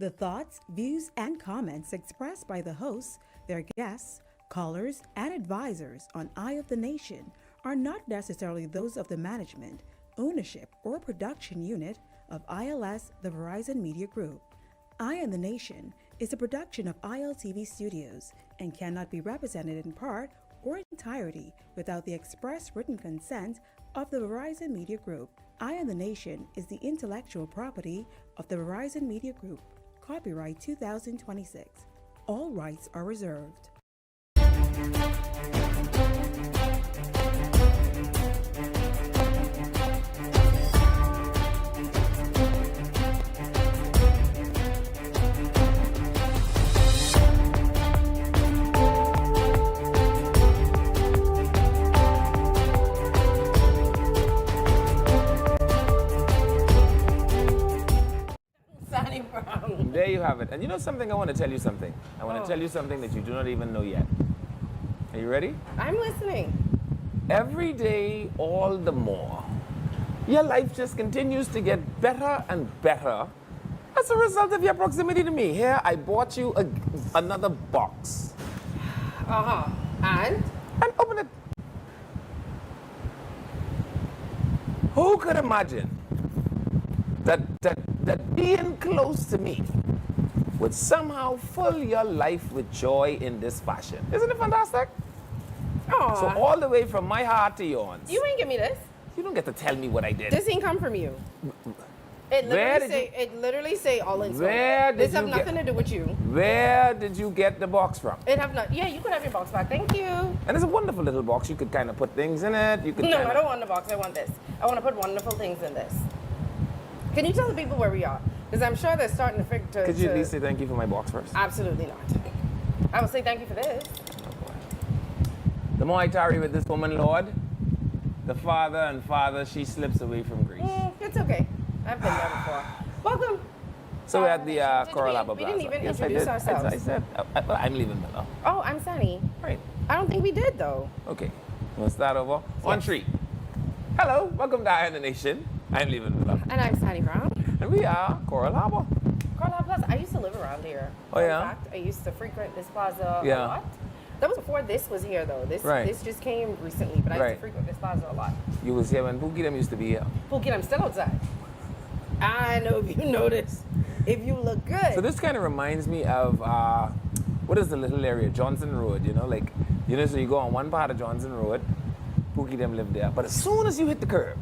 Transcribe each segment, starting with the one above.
The thoughts, views, and comments expressed by the hosts, their guests, callers, and advisors on Eye of the Nation are not necessarily those of the management, ownership, or production unit of ILS, the Verizon Media Group. Eye of the Nation is a production of ILTV Studios and cannot be represented in part or entirety without the express written consent of the Verizon Media Group. Eye of the Nation is the intellectual property of the Verizon Media Group. Copyright 2026. All rights are reserved. There you have it. And you know something? I want to tell you something. I want to tell you something that you do not even know yet. Are you ready? I'm listening. Every day, all the more. Your life just continues to get better and better as a result of your proximity to me. Here, I bought you another box. And? And open it. Who could imagine that being close to me would somehow fill your life with joy in this fashion? Isn't it fantastic? Oh. So all the way from my heart to yours. You ain't give me this. You don't get to tell me what I did. This ain't come from you. It literally say all in store. This have nothing to do with you. Where did you get the box from? It have not. Yeah, you could have your box back. Thank you. And it's a wonderful little box. You could kind of put things in it. You could. No, I don't want the box. I want this. I want to put wonderful things in this. Can you tell the people where we are? Because I'm sure they're starting to figure. Could you at least say thank you for my box first? Absolutely not. I will say thank you for this. Oh boy. The more I tarry with this woman, Lord, the farther and farther she slips away from grace. It's okay. I've been there before. Welcome. So we're at the Coral Harbor We Plaza. didn't even Yes, introduce ourselves. I said, I'm leaving Miller. Oh, I'm Sunny. Right. I don't think we did though. Okay. We'll start over. On three. Hello. Welcome to Eye of the Nation. I'm leaving Miller. And I'm Sunny Brown. And we are Coral Harbor. Coral Harbor Plaza. I used to live around here. Oh, yeah? In fact, I used to frequent this plaza a Yeah. lot. That was before this was here though. This just came recently, but I used to frequent this plaza a lot. You was here when Pookie them used to be here. Pookie, I'm still outside. I know if you notice. If you look good. So this kind of reminds me of, what is the little area? Johnson Road, you know? Like, you know, so you go on one part of Johnson Road, Pookie them live there. But as soon as you hit the curb,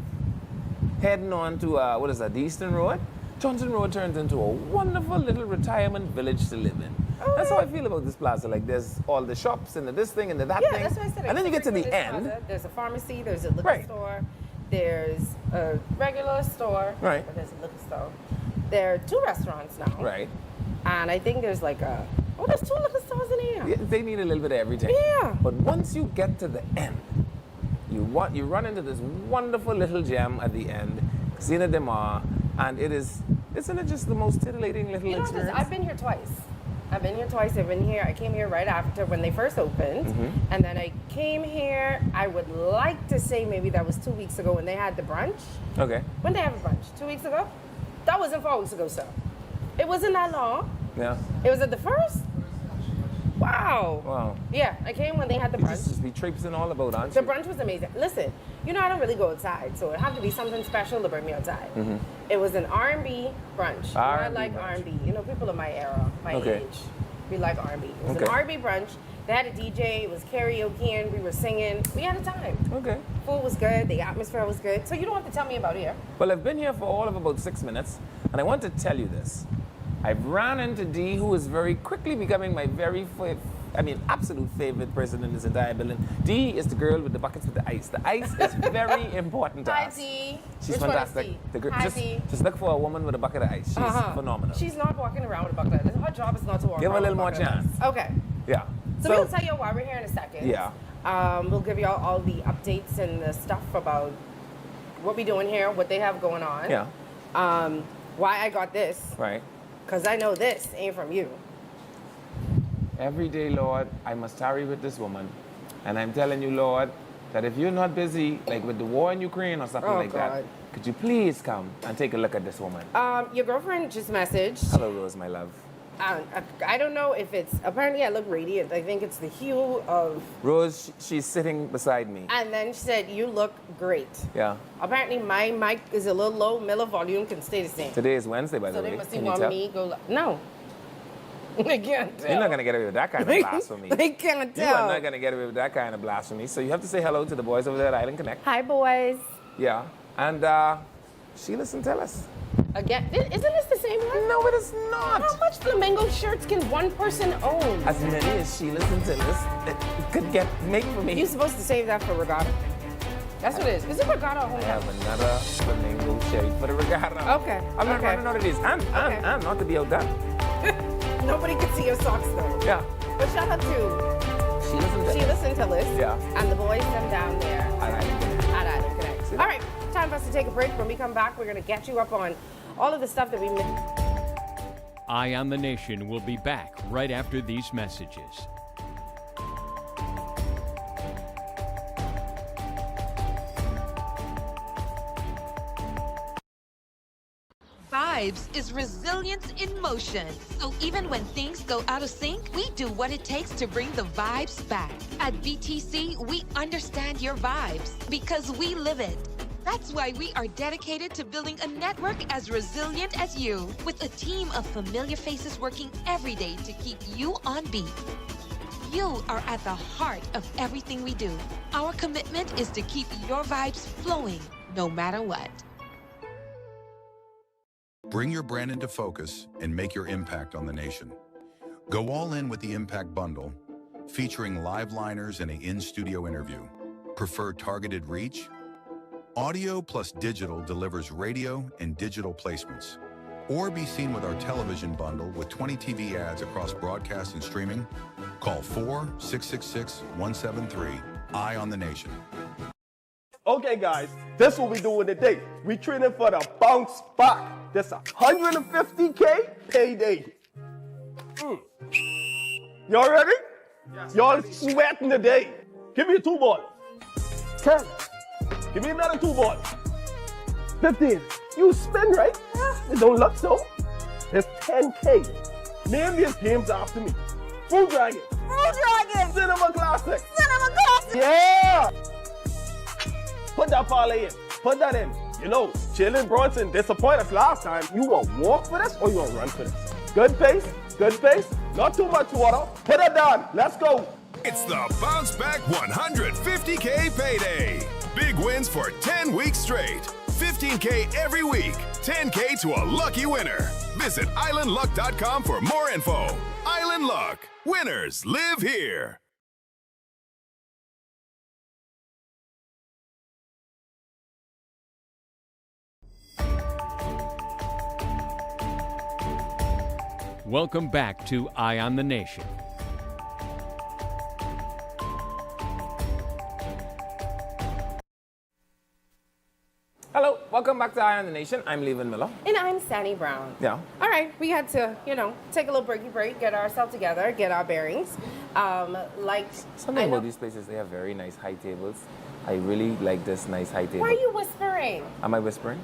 heading on to, what is that, the Eastern Road, Johnson Road turns into a wonderful little retirement village to live in. Oh, that's how I feel about this plaza. Like, there's all the shops and the this thing and the that thing. Yeah, that's what I said. And then you get to the end. Plaza. There's a pharmacy, there's a liquor store, there's a regular store. Right. But there's a liquor store. There are 2 restaurants now. Right. And I think there's like there's 2 liquor stores in here. Yeah, they need a little bit of everything. Yeah. But once you get to the end, you run into this wonderful little gem at the end, CUCINA de MARE, and isn't it just the most titillating little experience? I've been here twice. I came here right after when they first opened. Mm-hmm. And then I came here, I would like to say maybe that was 2 weeks ago when they had the brunch. Okay. When they have a brunch? 2 weeks ago? That wasn't 4 weeks ago, sir. It wasn't that long. Yeah. It was at the first? Wow. Wow. Yeah, I came when they had the You brunch. just be traipsing all about, aren't The you? brunch was amazing. Listen, you know I don't really go outside, so it had to be something special to bring me outside. Mm-hmm. It was an R&B brunch. I like brunch. R&B. You know, people of my era, my age, we like R&B. It was an R&B brunch. They had a DJ. It was karaoke, and we were singing. We had a time. Okay. Food was good. The atmosphere was good. So you don't have to tell me about here. Well, I've been here for all of about 6 minutes, and I want to tell you this. I've ran into Dee, who is very quickly becoming my absolute favorite person in this entire building. Dee is the girl with the buckets with the ice. The ice is very important to us. Hi, Dee. She's Which fantastic. One is Dee? Hi, just look for a woman with a bucket of ice. She's phenomenal. She's not walking around with a bucket of ice. Her job is not to walk Give her around a little with more bucket of chance. ice. Okay. Yeah. So we'll tell you why we're here in a second. Yeah. We'll give you all the updates and the stuff about what we're doing here, what they have going on. Yeah. Why I got this. Right. Because I know this ain't from you. Every day, Lord, I must tarry with this woman. And I'm telling you, Lord, that if you're not busy, like with the war in Ukraine or something like that, could you please come and take a look at this woman? Your girlfriend just messaged. Hello, Rose, my love. I don't know if it's, apparently I look radiant. I think it's the hue of... Rose, she's sitting beside me. And then she said, you look great. Yeah. Apparently my mic is a little low. Miller volume can stay the same. Today is Wednesday, by the So way. they must Can you want tell? me go... No. I can't tell. You're not going to get away with that kind of blasphemy. I can't You tell. are not going to get away with that kind of blasphemy. So you have to say hello to the boys over there at Island Connect. Hi, boys. Yeah. And Sheila, tell us. Again, isn't this the same one? No, it is not. How much flamingo shirts can one person own? As many as Sheila could make for me. You're supposed to save that for regatta. That's what it is. Is it regatta or I have another flamingo shirt for the regatta. Okay. I'm not running out of these. And not to be outdone. Nobody can see your socks though. Yeah. But shout out to Sheila Centellis. Yeah. And the boys them down there At Island Connect. at Island Connect. All right, time for us to take a break. When we come back, we're going to get you up on all of the stuff that we missed. Eye on the Nation will be back right after these messages. Vibes is resilience in motion. So even when things go out of sync, we do what it takes to bring the vibes back. At BTC, we understand your vibes because we live it. That's why we are dedicated to building a network as resilient as you, with a team of familiar faces working every day to keep you on beat. You are at the heart of everything we do. Our commitment is to keep your vibes flowing, no matter what. Bring your brand into focus and make your impact on the nation. Go all in with the Impact Bundle, featuring live liners and an in-studio interview. Prefer targeted reach? Audio plus digital delivers radio and digital placements. Or be seen with our television bundle with 20 TV ads across broadcast and streaming. Call 4-666-173. Eye on the Nation. Okay, guys, this is what we doing today. We training for the bounce back. This 150K payday. Y'all ready? Yes. Y'all sweating today. Give me a 2-ball. 10. Give me another 2-ball. 15. You spin, right? It don't look so. It's 10K. Name these games after me. Fruit Dragon. Fruit Dragon. Cinema Classic. Cinema Classic. Yeah. Put that parlay in. Put that in. You know, Jalen Brunson disappointed us last time. You want to walk for this or you want to run for this? Good pace. Good pace. Not too much water. Put it down. Let's go. It's the Bounce Back 150K payday. Big wins for 10 weeks straight. 15K every week. 10K to a lucky winner. Visit islandluck.com for more info. Island Luck. Winners live here. Welcome back to Eye on the Nation. Hello, welcome back to Eye on the Nation. I'm Levin Miller. And I'm Sandy Brown. Yeah. All right, we had to, take a little break, get ourselves together, get our bearings. Something about these places, they have very nice high tables. I really like this nice high table. Why are you whispering? Am I whispering?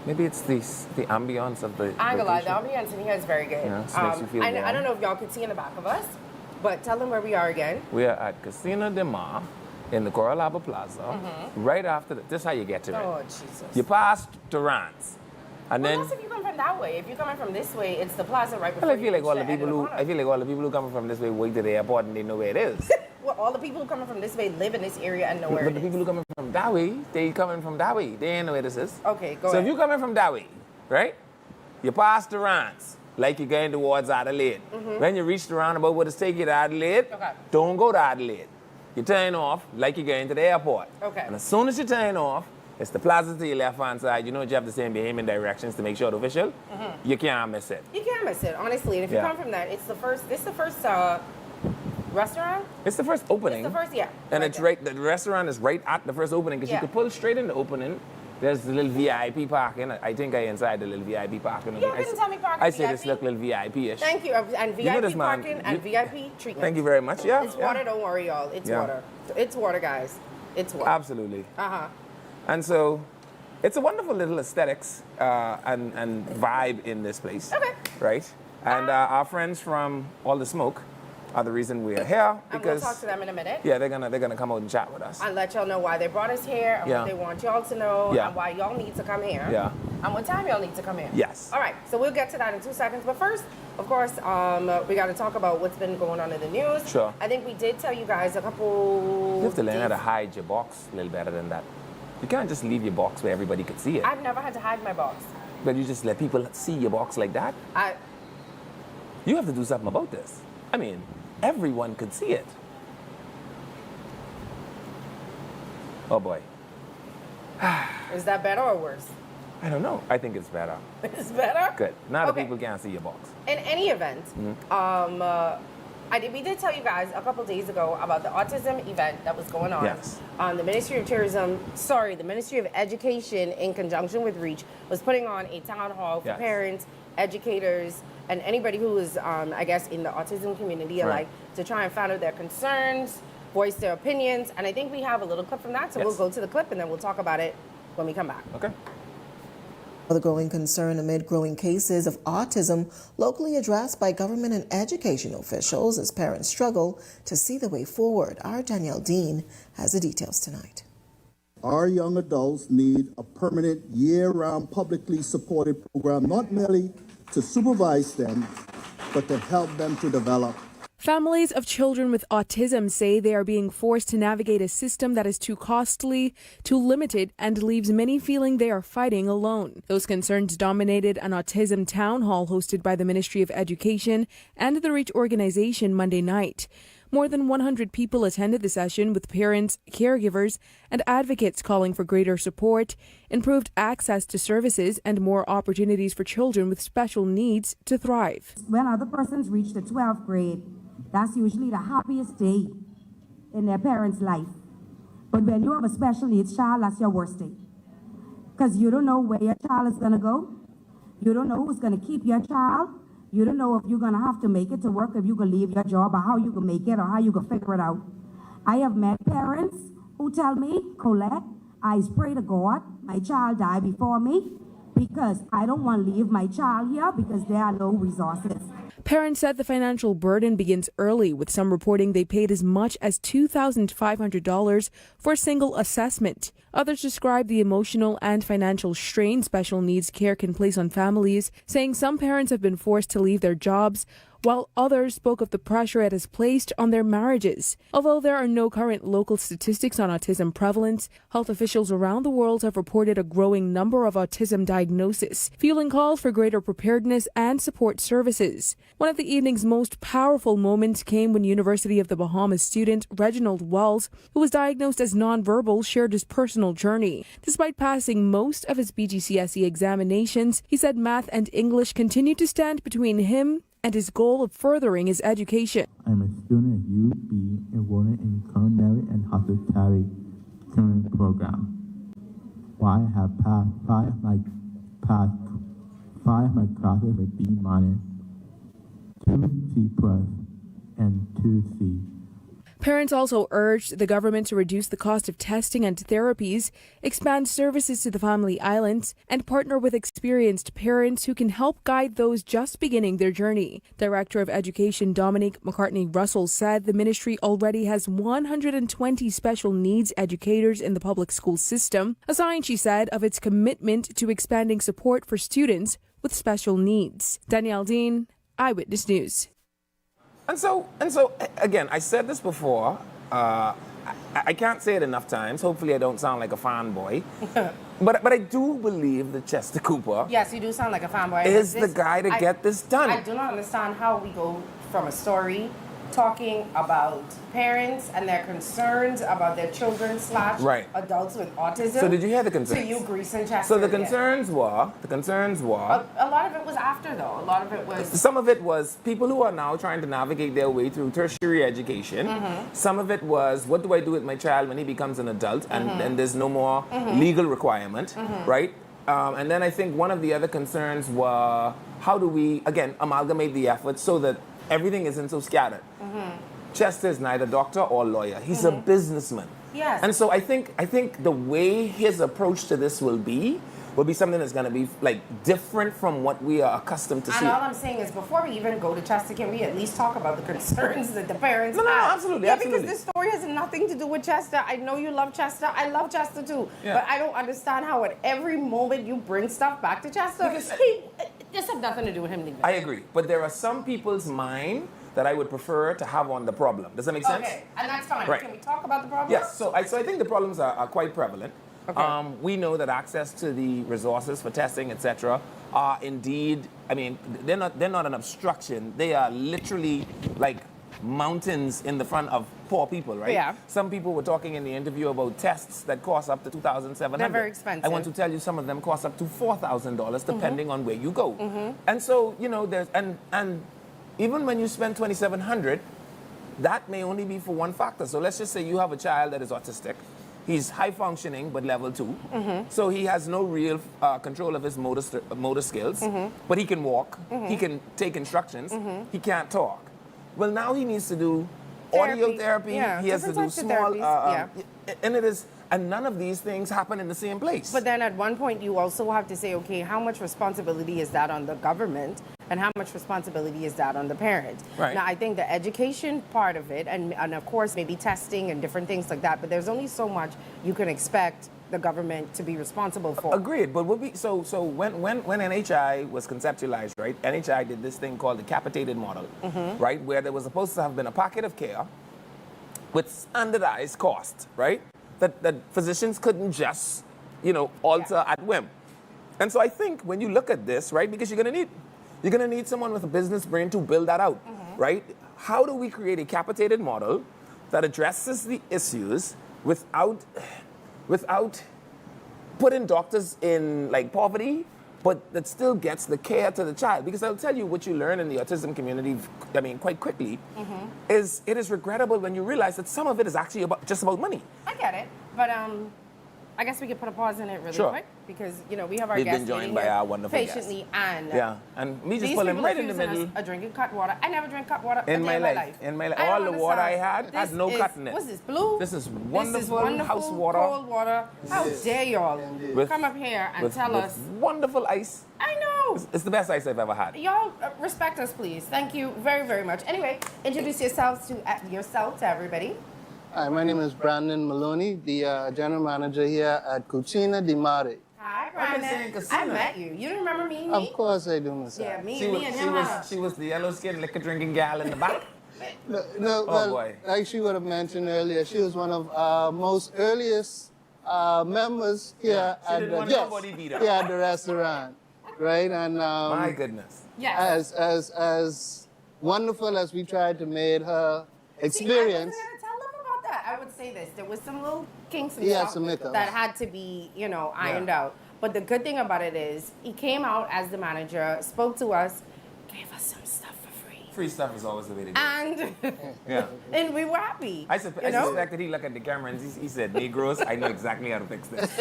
Maybe it's the ambience of the I ain't gonna lie, the location. ambience in here is very good. Yeah, it makes you feel I warm. don't know if y'all can see in the back of us, but tell them where we are again. We are at Casino de Mar in the Coral Harbor Plaza. Right after this is how you get to it. Oh, Jesus. You pass Durant's. And Well, then that's if you come from that way. If you're coming from this way, it's the plaza right before well, I feel you like reach all the the end people of who the corner. coming from this way wait to the airport and they know where it is. Well, all the people who coming from this way live in this area and know where But it the is. people who coming from that way, they coming from that way. They ain't know where this is. Okay, go So ahead. if you coming from that way, right? You pass the rounds, like you're going towards Adelaide. When you reach the roundabout where it's take you to Adelaide, Okay. don't go to Adelaide. You turn off like you're going to the airport. Okay. And as soon as you turn off, it's the plaza to your left hand side. You know you have the same behaving directions to make sure it's official. You can't miss it. You can't miss it, honestly. And if you Yeah. come from that, this is the first restaurant? It's the first opening. It's the first, yeah. And right it's there. right, the restaurant is right at the first opening because Yeah. you could pull straight in the opening. There's the little VIP parking. I think I inside the little VIP parking. Yeah, didn't tell me parking I say VIP. this look little VIP-ish. Thank you. And VIP You know this, man. parking and VIP treatment. Thank you very much. Yeah. It's yeah. water, don't worry, y'all. It's Yeah. water. It's water, guys. It's water. Absolutely. Uh-huh. And so It's a wonderful little aesthetics and vibe in this place. Okay. Right? And our friends from All the Smoke are the reason we are here. And Because we'll talk to them in a minute. yeah, they're gonna come out and chat with us. And let y'all know why they brought us here and Yeah. what they want y'all to know Yeah. and why y'all need to come here. Yeah. And what time y'all need to come here. Yes. All right, so we'll get to that in 2 seconds. But first, of course, we got to talk about what's been going on in the news. Sure. I think we did tell you guys a couple. You have to learn how to days- hide your box a little better than that. You can't just leave your box where everybody could see it. I've never had to hide my box. But you just let people see your box like that. You have to do something about this. I mean, everyone could see it. Oh boy. Is that better or worse? I don't know. I think it's better. It's better? Good. Now Okay. the people can't see your box. In any event, we did tell you guys a couple days ago about the autism event that was going on. Yes. The Ministry of the Ministry of Education, in conjunction with REACH, was putting on a town hall for Yes. parents, educators, and anybody who is, I guess, in the autism community alike, to try and find out their concerns, voice their opinions. And I think we have a little clip from that, so Yes. we'll go to the clip and then we'll talk about it when we come back. Okay. The growing concern amid growing cases of autism locally addressed by government and education officials as parents struggle to see the way forward. Our Danielle Dean has the details tonight. Our young adults need a permanent, year-round, publicly supported program, not merely to supervise them, but to help them to develop. Families of children with autism say they are being forced to navigate a system that is too costly, too limited, and leaves many feeling they are fighting alone. Those concerns dominated an autism town hall hosted by the Ministry of Education and the REACH organization Monday night. More than 100 people attended the session, with parents, caregivers, and advocates calling for greater support, improved access to services, and more opportunities for children with special needs to thrive. When other persons reach the 12th grade, that's usually the happiest day in their parents' life. But when you have a special needs child, that's your worst day. Because you don't know where your child is going to go. You don't know who's going to keep your child. You don't know if you're going to have to make it to work, if you can leave your job, or how you can make it, or how you can figure it out. I have met parents who tell me, Colette, I pray to God my child die before me because I don't want to leave my child here because there are no resources. Parents said the financial burden begins early, with some reporting they paid as much as $2,500 for a single assessment. Others described the emotional and financial strain special needs care can place on families, saying some parents have been forced to leave their jobs, while others spoke of the pressure it has placed on their marriages. Although there are no current local statistics on autism prevalence, health officials around the world have reported a growing number of autism diagnoses, fueling calls for greater preparedness and support services. One of the evening's most powerful moments came when University of the Bahamas student Reginald Wells, who was diagnosed as nonverbal, shared his personal journey. Despite passing most of his BGCSE examinations, he said math and English continued to stand between him and his goal of furthering his education. I'm a student at UB enrolled in culinary and hospitality training program. While I have passed five of my classes with B-, 2 C+, and 2 C. Parents also urged the government to reduce the cost of testing and therapies, expand services to the family islands, and partner with experienced parents who can help guide those just beginning their journey. Director of Education Dominique McCartney-Russell said the ministry already has 120 special needs educators in the public school system, a sign, she said, of its commitment to expanding support for students with special needs. Danielle Dean, Eyewitness News. And so, again, I said this before. I can't say it enough times. Hopefully I don't sound like a fanboy. but I do believe that Chester Cooper Yes, you do sound like a fanboy. is the guy to get this done. I do not understand how we go from a story talking about parents and their concerns about their children / Right. adults with autism. So did you hear the concerns? To you, Grease and Chester. So the again. concerns were, A lot of it was after, though. A lot of it was... some of it was people who are now trying to navigate their way through tertiary education. Some of it was, what do I do with my child when he becomes an adult and there's no more legal requirement, right? And then I think one of the other concerns were, how do we, again, amalgamate the efforts so that everything isn't so scattered. Chester is neither doctor or lawyer. He's a businessman. Yes. And so I think the way his approach to this will be something that's going to be like different from what we are accustomed to and seeing. all I'm saying is, before we even go to Chester, can we at least talk about the concerns that the parents No, have? absolutely, Yeah, absolutely. because this story has nothing to do with Chester. I know you love Chester. I love Chester too. Yeah. But I don't understand how at every moment you bring stuff back to Chester. Because- This has nothing to do with him leaving. I agree, but there are some people's mind that I would prefer to have on the problem. Does that make sense? Okay, and that's fine. Right. Can we talk about the problem? Yes, so I think the problems are quite prevalent. Okay. We know that access to the resources for testing, etc., are indeed, I mean, they're not an obstruction. They are literally like mountains in the front of poor people, right? Yeah. Some people were talking in the interview about tests that cost up to $2,700. They're very expensive. I want to tell you some of them cost up to $4,000 depending on where you go. And so, you know, there's and even when you spend $2,700, that may only be for one factor. So let's just say you have a child that is autistic. He's high functioning, but level 2. So he has no real control of his motor skills, but he can walk, he can take instructions, he can't talk. Well, now he needs to do audio therapy, Yeah, he has to different do types of small, therapies, and none of these things happen in the same place. But then at one point you also have to say, okay, how much responsibility is that on the government and how much responsibility is that on the parent? Right. Now, I think the education part of it, and of course maybe testing and different things like that, but there's only so much you can expect the government to be responsible for. Agreed, but so when NHI was conceptualized, right? NHI did this thing called the capitated model, right? Where there was supposed to have been a packet of care with standardized cost, right? That physicians couldn't just, you know, alter at whim. And so I think when you look at this, right, because you're gonna need someone with a business brain to build that out, right? How do we create a capitated model that addresses the issues without putting doctors in like poverty, but that still gets the care to the child? Because I'll tell you what you learn in the autism community, I mean, quite quickly, is it is regrettable when you realize that some of it is actually just about money. I get it, but I guess we could put a pause in it really Sure. quick because, you know, we have our We've guests been joined waiting by here our wonderful patiently and Yeah, and me just these pulling people right are in the refusing middle. us a drinking cut water. I never drink cut water In a my day of life, in my life, I all don't the water I understand. had This no is- cut in it. What's this, blue? This is This is wonderful wonderful house water. cold water. How dare y'all come up here and tell with us. wonderful ice. I know. It's the best ice I've ever had. Y'all respect us, please. Thank you very, very much. Anyway, introduce yourselves to everybody. Hi, my name is Brandon Maloney, the general manager here at CUCINA di MARE. Hi, I've been saying Brandon. CUCINA. I met you. You don't remember me? Of course I do, Miss. Yeah, me She and him. she was the yellow skinned liquor drinking gal in the back. No, Oh, well, boy. like she would have mentioned earlier, she was one of our most earliest members here She at didn't the want nobody beat her. here at the restaurant, right? And My goodness. Yes. as wonderful as we tried to make her experience. See, I wasn't gonna tell them about that. I would say this: there was some little kinks and Yeah, stuff some hiccups. that had to be, you know, ironed out. But the good thing about it is, he came out as the manager, spoke to us, gave us some stuff for free, Free stuff is always the way to go. and Yeah. and we were happy. I you suspect know? that he looked at the camera and he said, Negroes, I know exactly how to fix this.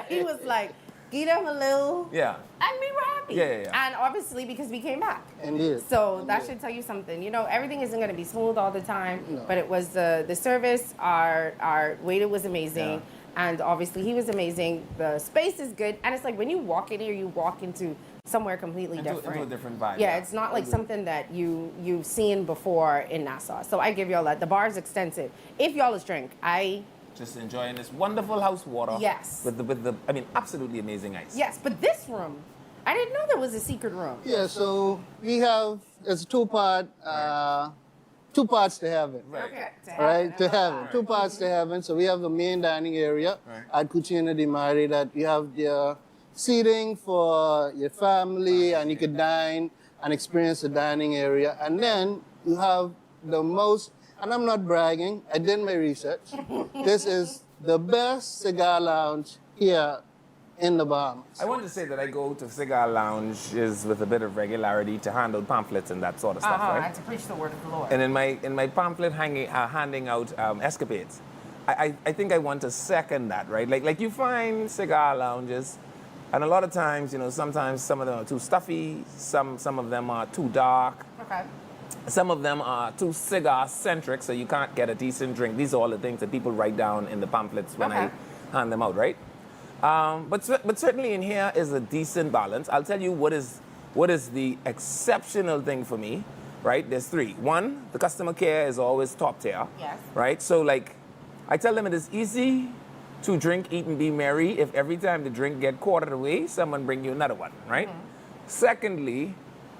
He was like, give them a little, Yeah. and we were happy. Yeah. And obviously because we came back. Indeed. So that should tell you something. You know, everything isn't going to be smooth all the time, but it was the service. Our waiter was amazing, and obviously he was amazing. The space is good, and it's like when you walk in here, you walk into somewhere completely different. Into a different vibe. Yeah, it's not like something that you've seen before in Nassau. So I give y'all that. The bar is extensive. If y'all is drink, just enjoying this wonderful house water. Yes. With the I mean, absolutely amazing ice. yes, but this room, I didn't know there was a secret room. Yeah, so we have it's two parts to heaven. Okay. Right, to heaven. Two parts to heaven. So we have the main dining area at CUCINA di MARE that you have the seating for your family and you could dine and experience the dining area. And then you have the most, and I'm not bragging, I did my research. This is the best cigar lounge here in the Bahamas. I want to say that I go to cigar lounges with a bit of regularity to hand out pamphlets and that sort of stuff, I right? had to preach the word of the Lord. And in my pamphlet handing out escapades, I think I want to second that, right? Like you find cigar lounges, and a lot of times, you know, sometimes some of them are too stuffy, some of them are too dark. Okay. Some of them are too cigar-centric, so you can't get a decent drink. These are all the things that people write down in the pamphlets when I hand them out, right? But certainly in here is a decent balance. I'll tell you what is the exceptional thing for me, right? There's three. One, the customer care is always top tier, Yes. right? So like, I tell them it is easy to drink, eat, and be merry if every time the drink get quartered away, someone bring you another one, right? Secondly,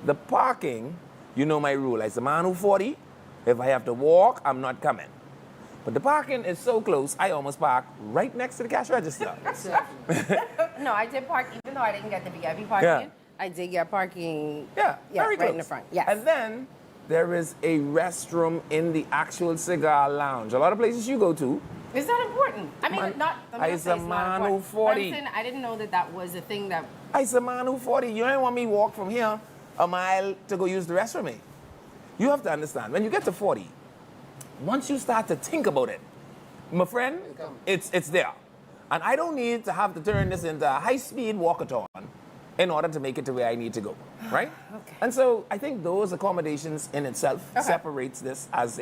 the parking, you know my rule. As a man who 40, if I have to walk, I'm not coming. But the parking is so close, I almost park right next to the cash register. No, I did park, even though I didn't get the VIP parking. Yeah. I did get parking. Yeah, very right close. in the front. Yes. And then there is a restroom in the actual cigar lounge. A lot of places you go to. Is that important? I mean, Man, not. I'm not I saying a it's not man who important. 40. I'm saying I didn't know that was a thing that. I said, man who 40, you ain't want me walk from here a mile to go use the restroom. Eh? You have to understand, when you get to 40, once you start to think about it, my friend, it's there. And I don't need to have to turn this into a high-speed walkathon in order to make it to where I need to go, right? Okay. And so I think those accommodations in itself separates this as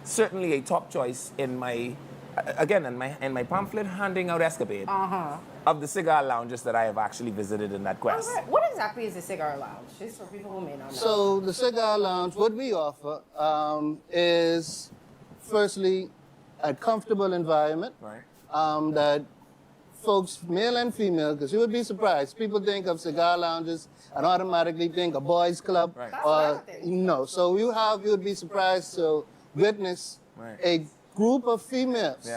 certainly a top choice in my, again, in my pamphlet handing out escapade of the cigar lounges that I have actually visited in that quest. Okay. What exactly is a cigar lounge? Just for people who may not know. So the cigar lounge, what we offer is firstly a comfortable environment that folks, male and female, because you would be surprised, people think of cigar lounges and automatically think a boys club. No, so you would be surprised to witness a group of females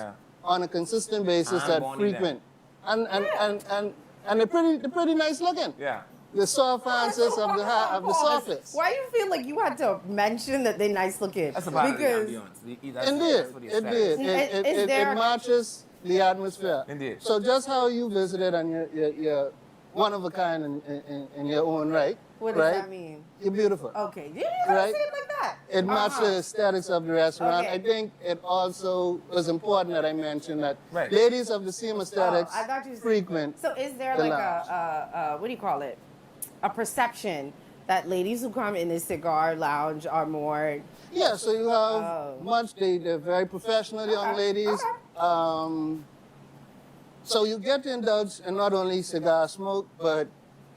on a consistent basis that frequent. And they're pretty nice looking. Yeah. The soft answers of the softest. Why do you feel like you had to mention that they're nice looking? That's about because It matches the atmosphere. Indeed. So just how you visited and you're one of a kind in your own right. What does that mean? You're beautiful. Okay. You didn't even say it like that. It matched the aesthetics of the restaurant. Okay. I think it also was important that I mentioned that ladies of the same aesthetics frequent. So is there the like lounge. a what do you call it? A perception that ladies who come in this cigar lounge are more. Yeah, so you have they're very professional young ladies. So you get to indulge in not only cigar smoke, but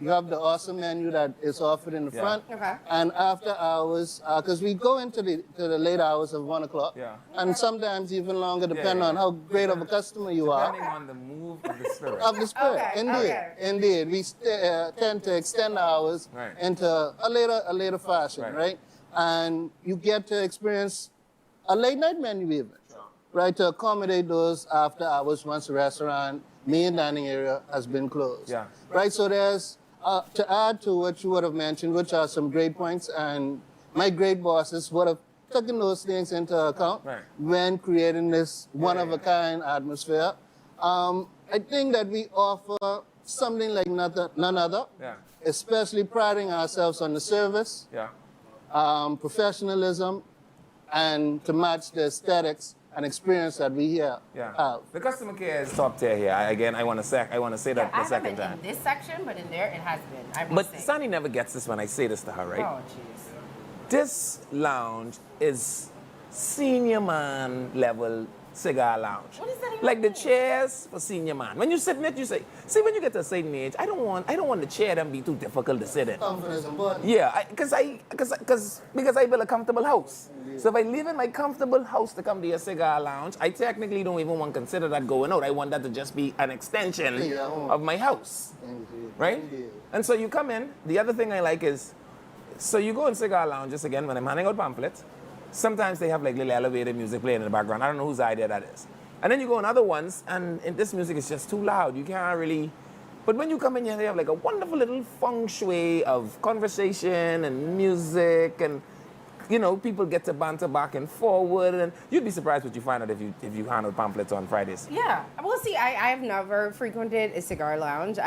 you have the awesome menu that is offered in the front. Okay. And after hours, because we go into the late hours of 1 o'clock, and sometimes even longer, depending on how great of a customer you are. Depending on the move of the spirit. Of the spirit, indeed. We tend to extend hours into a later fashion, right? And you get to experience a late night menu even, right? To accommodate those after hours once the restaurant, main dining area has been closed. Yeah. Right, so there's, to add to what you would have mentioned, which are some great points, and my great bosses would have taken those things into account when creating this one-of-a-kind atmosphere. I think that we offer something like none other, especially priding ourselves on the service, professionalism, and to match the aesthetics and experience that we have. The customer care is top tier here. I want to say that the second time. In this section, but in there it has been. I must But say. Sunny never gets this when I say this to her, right? Oh, jeez. This lounge is senior man level cigar lounge. What does that even Like the chairs for senior man. When you sit in it, you say, see, when you get to a certain age, I don't want the chair to be too difficult to sit in. Comfort is important. Yeah, because I build a comfortable house. So if I live in my comfortable house to come to a cigar lounge, I technically don't even want to consider that going out. I want that to just be an extension of my house, right? And so you come in. The other thing I like is, so you go in cigar lounges again when I'm handing out pamphlets. Sometimes they have like little elevator music playing in the background. I don't know whose idea that is. And then you go in other ones, and this music is just too loud. You can't really. But when you come in here, they have like a wonderful little feng shui of conversation and music, and people get to banter back and forward. And you'd be surprised what you find out if you hand out pamphlets on Fridays. Yeah. Well, see, I have never frequented a cigar lounge.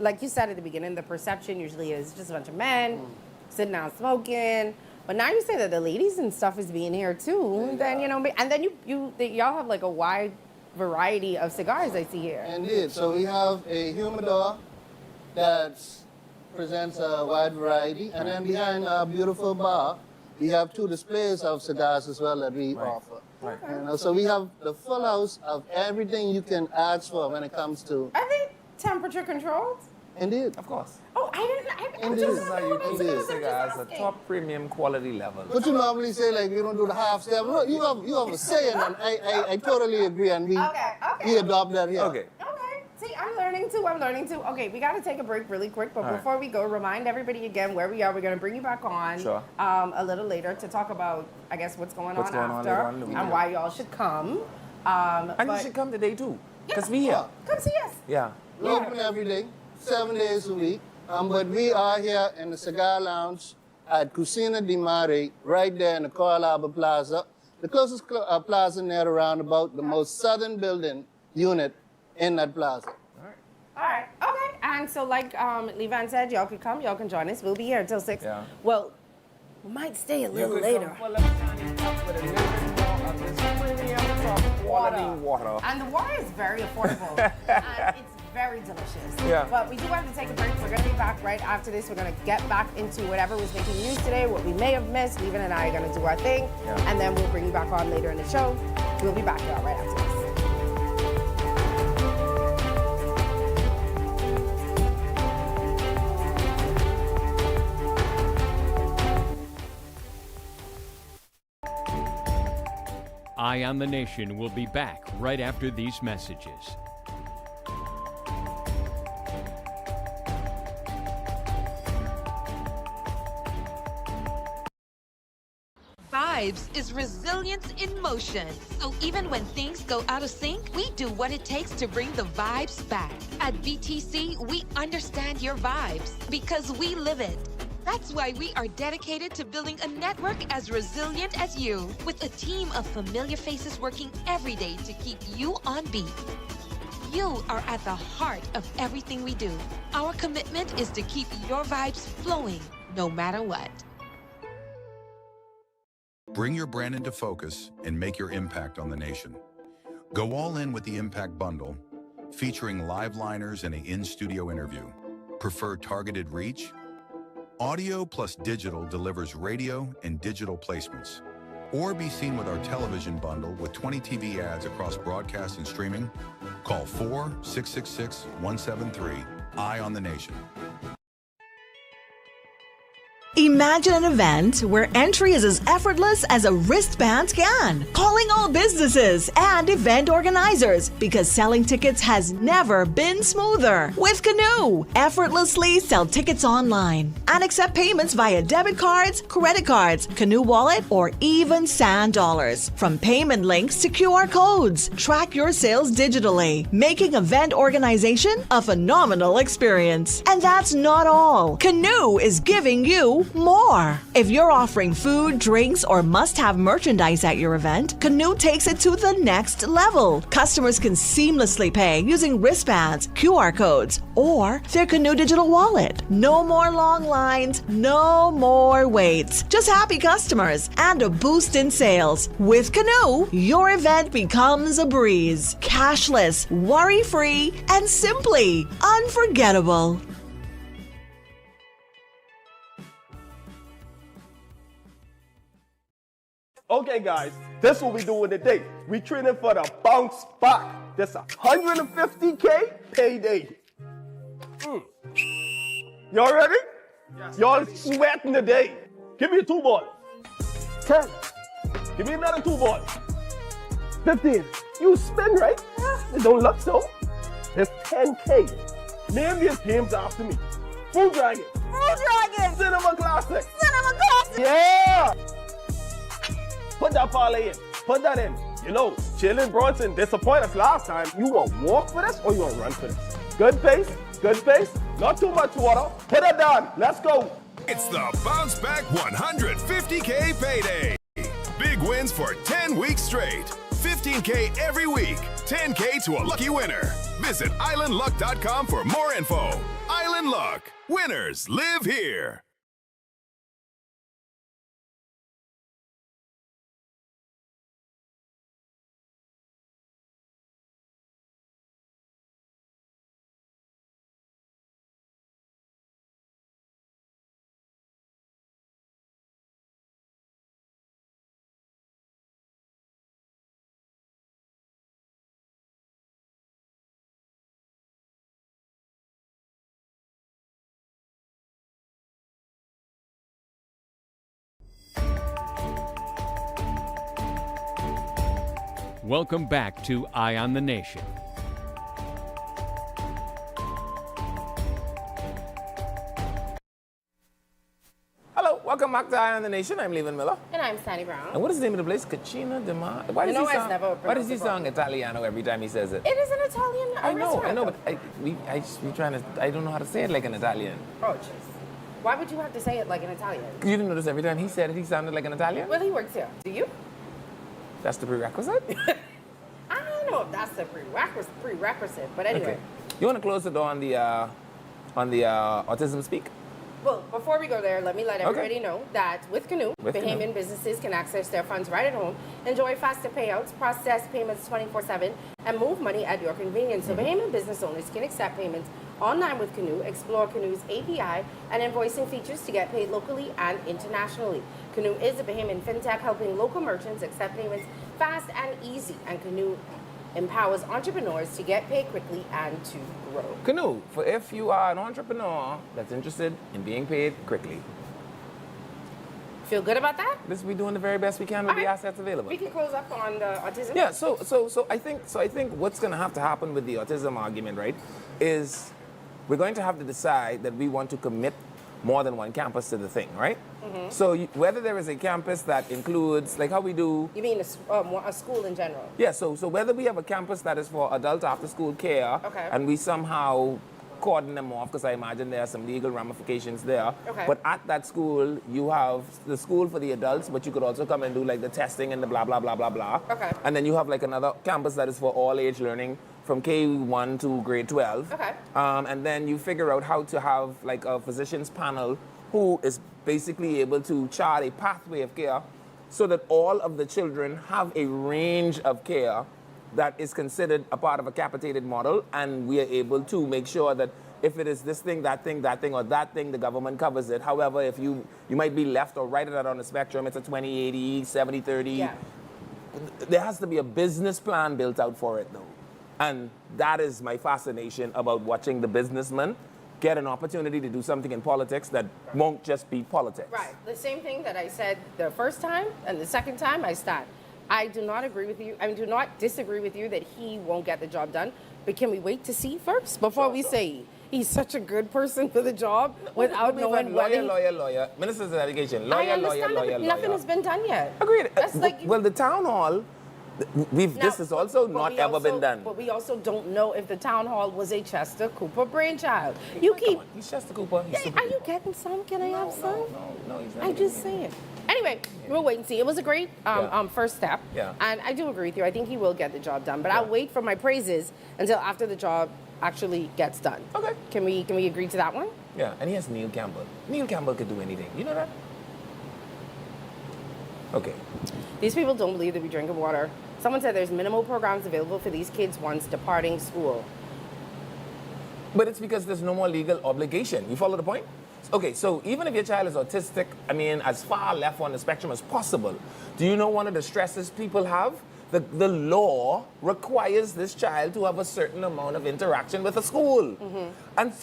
Like you said at the beginning, the perception usually is just a bunch of men sitting down smoking. But now you say that the ladies and stuff is being here too. Then and then y'all have like a wide variety of cigars I see here. Indeed. So we have a humidor that presents a wide variety, and then behind our beautiful bar, we have 2 displays of cigars as well that we offer. Right. You know, so we have the full house of everything you can ask for when it comes to. Are they temperature controlled? Indeed. Of course. Oh, I didn't. I Indeed. just This is how you keep the cigars at top premium quality level. But you normally say like you don't do the half step. No, you have a say, and I totally agree, and we adopt that here. Okay. See, I'm learning too. Okay, we got to take a break really quick, but before we go, remind everybody again where we are. We're going to bring you back on a little later to talk about, I guess, what's going on after and why y'all should come. And you should come today too, because we here. Come see us. Yeah. We're open every day, 7 days a week. But we are here in the Cigar Lounge at CUCINA de MARE, right there in the Coral Harbor Plaza. The closest plaza near around about the most southern building unit in that plaza. All right. Okay. And so, like Levan said, y'all could come. Y'all can join us. We'll be here until 6. Yeah. Well, we might stay a little later. Quality water. And the water is very affordable. And it's very delicious. Yeah. But we do have to take a break. We're going to be back right after this. We're going to get back into whatever was making news today, what we may have missed. Levan and I are going to do our thing. Yeah. And then we'll bring you back on later in the show. We'll be back, y'all, right after this. Eye on the Nation will be back right after these messages. Vibes is resilience in motion. So even when things go out of sync, we do what it takes to bring the vibes back. At VTC, we understand your vibes because we live it. That's why we are dedicated to building a network as resilient as you, with a team of familiar faces working every day to keep you on beat. You are at the heart of everything we do. Our commitment is to keep your vibes flowing, no matter what. Bring your brand into focus and make your impact on the nation. Go all in with the Impact Bundle, featuring live liners and an in-studio interview. Prefer targeted reach? Audio plus digital delivers radio and digital placements. Or be seen with our television bundle with 20 TV ads across broadcast and streaming. Call 4-666-173. Eye on the Nation. Imagine an event where entry is as effortless as a wristband scan. Calling all businesses and event organizers because selling tickets has never been smoother. With Canoe, effortlessly sell tickets online and accept payments via debit cards, credit cards, Canoe wallet, or even sand dollars. From payment links to QR codes, track your sales digitally, making event organization a phenomenal experience. And that's not all. Canoe is giving you more. If you're offering food, drinks, or must-have merchandise at your event, Canoe takes it to the next level. Customers can seamlessly pay using wristbands, QR codes, or their Canoe digital wallet. No more long lines, no more waits. Just happy customers and a boost in sales. With Canoe, your event becomes a breeze. Cashless, worry-free, and simply unforgettable. Okay, guys, this is what we doing today. We training for the bounce back. This 150K payday. Y'all ready? Yes. Y'all sweating today. Give me a 2 ball. 10. Give me another 2 ball. 15. You spin, right? It don't look so. It's 10K. Name these games after me. Food Dragon. Food Dragon. Cinema Classic. Cinema Classic. Yeah. Put that parlay in. Put that in. You know, Jalen Bronson disappointed us last time. You want to walk for this or you want to run for this? Good pace. Good pace. Not too much water. Put it down. Let's go. It's the Bounce Back 150K payday. Big wins for 10 weeks straight. 15K every week. 10K to a lucky winner. Visit islandluck.com for more info. Island Luck. Winners live here. Welcome back to Eye on the Nation. Hello, welcome back to Eye on the Nation. I'm Levan Miller. And I'm Sandy Brown. And what is the name of the place? CUCINA di Mare. Why does he sound Italiano every time he says it? It is an Italian restaurant. I know, but I don't know how to say it like an Italian. Oh, jeez. Why would you have to say it like an Italian? You didn't notice every time he said it, he sounded like an Italian? Well, he works here. Do you? That's the prerequisite? I don't know if that's the prerequisite, but anyway. Okay. You want to close the door on the Autism Speak? Well, before we go there, let me let everybody know that with Canoe, Bahamian businesses can access their funds right at home, enjoy faster payouts, process payments 24/7, and move money at your convenience. So Bahamian business owners can accept payments online with Canoe, explore Canoe's API and invoicing features to get paid locally and internationally. Canoe is a Bahamian fintech helping local merchants accept payments fast and easy, and Canoe empowers entrepreneurs to get paid quickly and to grow. Canoe, for if you are an entrepreneur that's interested in being paid quickly. Feel good about that? We're doing the very best we can with the assets available. We can close up on the autism. Yeah, so I think what's going to have to happen with the autism argument, right, is we're going to have to decide that we want to commit more than one campus to the thing, right? Mm-hmm. So whether there is a campus that includes, like how we do... You mean a school in general? Yeah, so whether we have a campus that is for adult after-school care, and we somehow cordon them off, because I imagine there are some legal ramifications there. Okay. But at that school, you have the school for the adults, but you could also come and do like the testing and the blah, blah, blah, blah, blah. Okay. And then you have like another campus that is for all age learning from K1 to grade 12. Okay. And then you figure out how to have like a physician's panel who is basically able to chart a pathway of care so that all of the children have a range of care that is considered a part of a capitated model, and we are able to make sure that if it is this thing, that thing, that thing, or that thing, the government covers it. However, if you might be left or right on the spectrum, it's a 20/80, 70/30. Yeah. There has to be a business plan built out for it, though. And that is my fascination about watching the businessman get an opportunity to do something in politics that won't just be politics. Right. The same thing that I said the first time and the second time I stand. I do not agree with you. I do not disagree with you that he won't get the job done. But can we wait to see first before we say he's such a good person for the job without knowing what lawyer, ministers of education, lawyer. Nothing has been done yet. Agreed. That's like well, the town hall. This has also not ever been done. But we also don't know if the town hall was a Chester Cooper brainchild. He's Chester Cooper. Are you getting some? Can I have some? No, he's not. I'm just saying. Anyway, we'll wait and see. It was a great first step. Yeah. And I do agree with you. I think he will get the job done. But I'll wait for my praises until after the job actually gets done. Okay. Can we agree to that one? Yeah, and he has Neil Campbell. Neil Campbell could do anything. You know that? Okay. These people don't believe that we drink water. Someone said there's minimal programs available for these kids once departing school. But it's because there's no more legal obligation. You follow the point? Okay, so even if your child is autistic, I mean, as far left on the spectrum as possible, do you know one of the stresses people have? The law requires this child to have a certain amount of interaction with a school. Mm-hmm.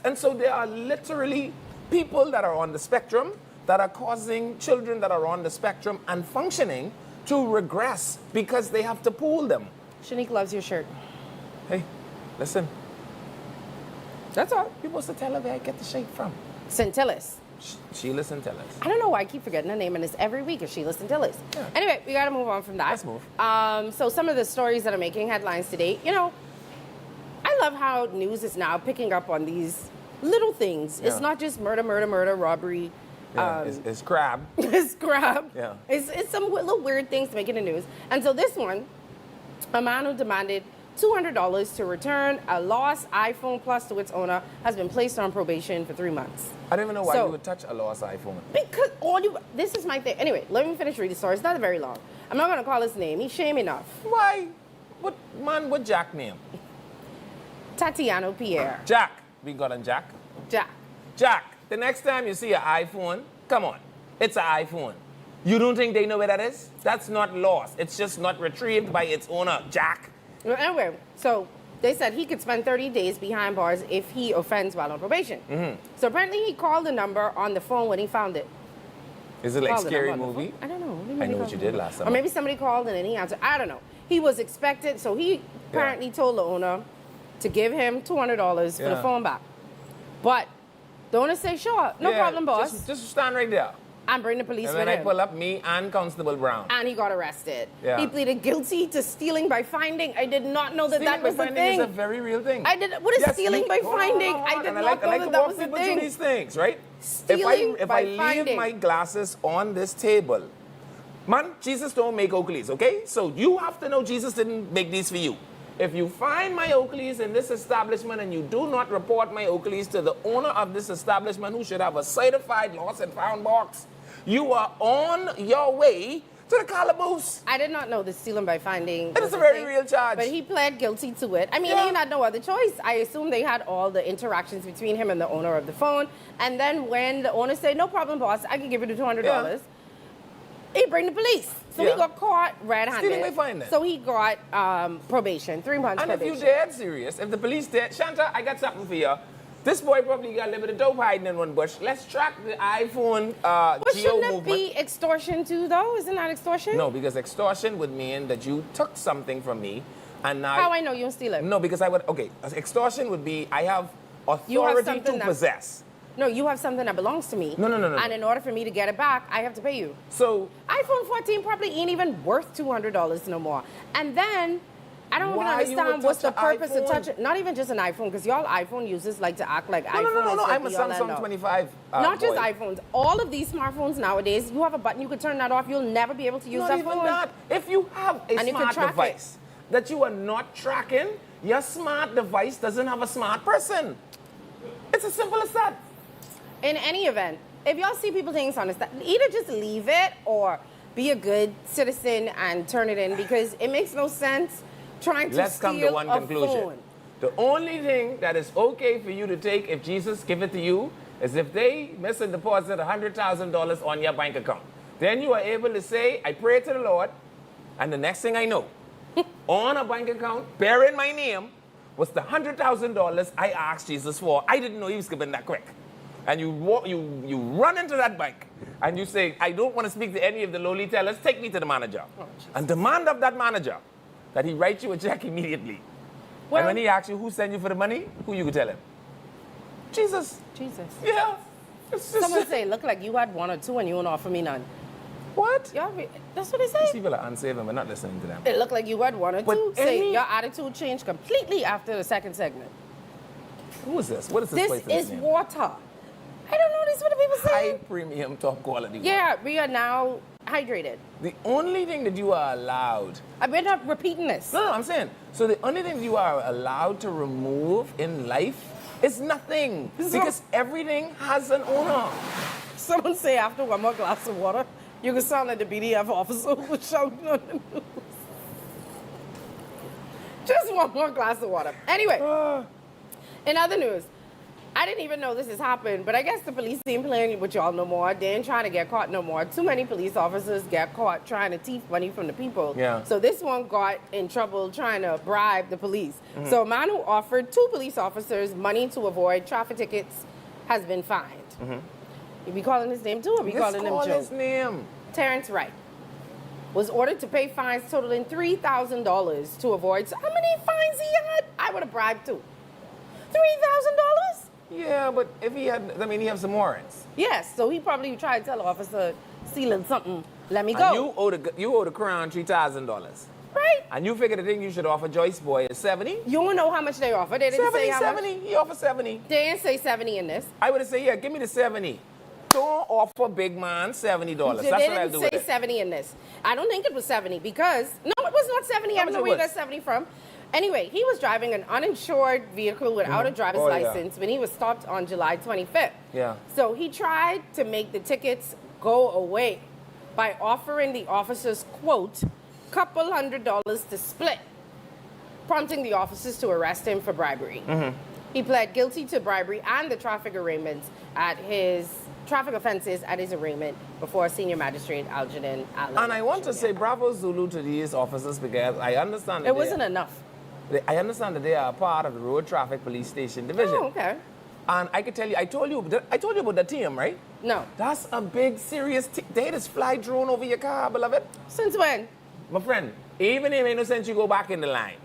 And so there are literally people that are on the spectrum that are causing children that are on the spectrum and functioning to regress because they have to pool them. Shanique loves your shirt. Hey, listen. That's all. You're supposed to tell her where I get the shape from. Centillis. Sheila Centillis. I don't know why I keep forgetting her name, and it's every week is Sheila Centillis. Yeah. Anyway, we got to move on from that. Let's move. So some of the stories that are making headlines today, you know, I love how news is now picking up on these little things. Yeah. It's not just murder, robbery. Yeah, it's crab. It's crab. Yeah. It's some little weird things to make it in the news. And so this one, a man who demanded $200 to return a lost iPhone Plus to its owner has been placed on probation for 3 months. I don't even know why you would touch a lost iPhone. Because this is my thing. Anyway, let me finish reading the story. It's not very long. I'm not going to call his name. He's shame enough. Why? What Jack name? Tatiano Pierre. Jack. We got on Jack? Jack. Jack, the next time you see an iPhone, come on. It's an iPhone. You don't think they know where that is? That's not lost. It's just not retrieved by its owner, Jack. Anyway, so they said he could spend 30 days behind bars if he offends while on probation. Mm-hmm. So apparently he called the number on the phone when he found it. Is it like Called it, Scary I'm on the Movie? phone. I don't know. I know what you did last Or summer. maybe somebody called and then he answered. I don't know. He was expected, so he apparently told the owner to give him $200 for the phone back. But the owner said, sure, no problem, boss. Just stand right there. And bring the police And with then I him. pull up me and Constable Brown. And he got arrested. Yeah. He pleaded guilty to stealing by finding. I did not know that Stealing that was by the finding thing. is a very real thing. What is stealing by finding? I did And not know that that was the people through thing. these things, right? Stealing if by I leave finding. my glasses on this table, man, Jesus don't make Oakleys, okay? So you have to know Jesus didn't make these for you. If you find my Oakleys in this establishment and you do not report my Oakleys to the owner of this establishment, who should have a certified lost and found box, you are on your way to the calaboose. I did not know the stealing by finding. It is a very real charge. But he pled guilty to it. I mean, he had no other choice. I assume they had all the interactions between him and the owner of the phone. And then when the owner said, no problem, boss, I can give you the $200, he bring the police. So he got caught red-handed. Stealing by finding. So he got probation, 3 months And probation. if you dead serious, if the police dead, Shanta, I got something for you. This boy probably got a little bit of dope hiding in one bush. Let's track the iPhone But geo shouldn't it movement. be extortion too, though? Isn't that extortion? No, because extortion would mean that you took something from me and now... How I know you don't steal it? No, because I would... Okay, extortion would be I have You have authority something to that- possess. No, you have something that belongs to me. No. And in order for me to get it back, I have to pay you. So... iPhone 14 probably ain't even worth $200 no more. And then... I don't even Why you would understand what's the touch a purpose of iPhone? touching. Not even just an iPhone, because y'all iPhone users like to act like iPhone. No. is like I'm a the all and Samsung all. 25 Not just boy. iPhones. All of these smartphones nowadays, you have a button, you can turn that off. You'll never be able to use Not that even phone. that. If you have a And you can smart track device that you are not tracking, your smart device doesn't have a smart person. It's as simple as that. In any event, if y'all see people taking on this, either just leave it or be a good citizen and turn it in, because it makes no sense trying to Let's steal come to one a conclusion. phone. The only thing that is okay for you to take if Jesus give it to you is if they miss a deposit $100,000 on your bank account. Then you are able to say, I pray to the Lord, and the next thing I know, on a bank account bearing my name was the $100,000 I asked Jesus for. I didn't know he was giving that quick. And you run into that bank and you say, I don't want to speak to any of the lowly tellers, take me to the manager. And demand of that manager that he write you a check immediately. Well- and when he asks you who sent you for the money, who you could tell him? Jesus. Jesus. Yeah. It's just- Someone say, look like you had one or two and you won't offer me none. What? That's what they These say. people are unsaved and we're not listening to them. It looked like you had one or But two. Say, any- your attitude changed completely after the second segment. Who is this? What is this place? This is water. I don't know. This is what the people say. High premium, top quality. Yeah, we are now hydrated. The only thing that you are allowed... I've been up repeating this. No, I'm saying. So the only thing you are allowed to remove in life is nothing. Because everything has an owner. Someone say after one more glass of water, you can sound like the BDF officer who was shouting on the news. Just one more glass of water. Anyway, in other news, I didn't even know this has happened, but I guess the police ain't playing with y'all no more. They ain't trying to get caught no more. Too many police officers get caught trying to thief money from the people. Yeah. So this one got in trouble trying to bribe the police. Mhm. So a man who offered 2 police officers money to avoid traffic tickets has been fined. You be calling his name too, or be Just calling him call Joe? his name. Terrence Wright was ordered to pay fines totaling $3,000 to avoid. So how many fines he had? I would have bribed too. $3,000? Yeah, but if he had, I mean, he has some warrants. Yes, so he probably tried to tell the officer, stealing something, let me And go. you owe the Crown $3,000. Right. And you figure the thing you should offer Joyce Boy is 70? You don't know how much they offer. They didn't say how 70. much. He offered 70. They didn't say 70 in this. I would have said, yeah, give me the 70. Don't offer big man $70. That's They what I'll didn't do say with it. 70 in this. I don't think it was 70 because, no, it was not 70. I How don't much know where it you got was? 70 from. Anyway, he was driving an uninsured vehicle without a driver's Oh, yeah. license when he was stopped on July 25th. Yeah. So he tried to make the tickets go away by offering the officers, quote, couple $100 to split, prompting the officers to arrest him for bribery. He pled guilty to bribery and the traffic arraignments at his traffic offenses at his arraignment before senior magistrate Algernon Allen. And I want to say bravo Zulu to these officers because I understand that It wasn't enough. I understand that they are a part of the Road Traffic Police Station Division. Oh, okay. And I could tell you, I told you about the team, right? No. That's a big, serious... They just fly drone over your car, beloved. Since when? My friend, even if it ain't no sense you go back in the line.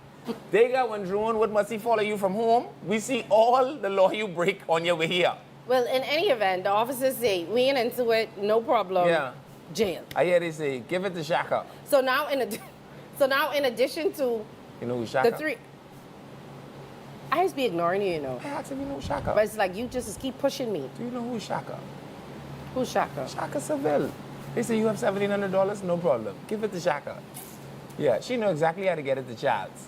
They got one drone, what must he follow you from home? We see all the law you break on your way here. Well, in any event, the officers say, we ain't into it, no problem. Yeah. Jail. I hear they say, give it to Shaka. So now in addition to You know who Shaka? the three... I just be ignoring you, you know. I asked if you know Shaka. But it's like you just keep pushing me. Do you know who's Shaka? Who's Shaka? Shaka Seville. They say you have $1,700, no problem. Give it to Shaka. Yeah, she know exactly how to get it to Charles.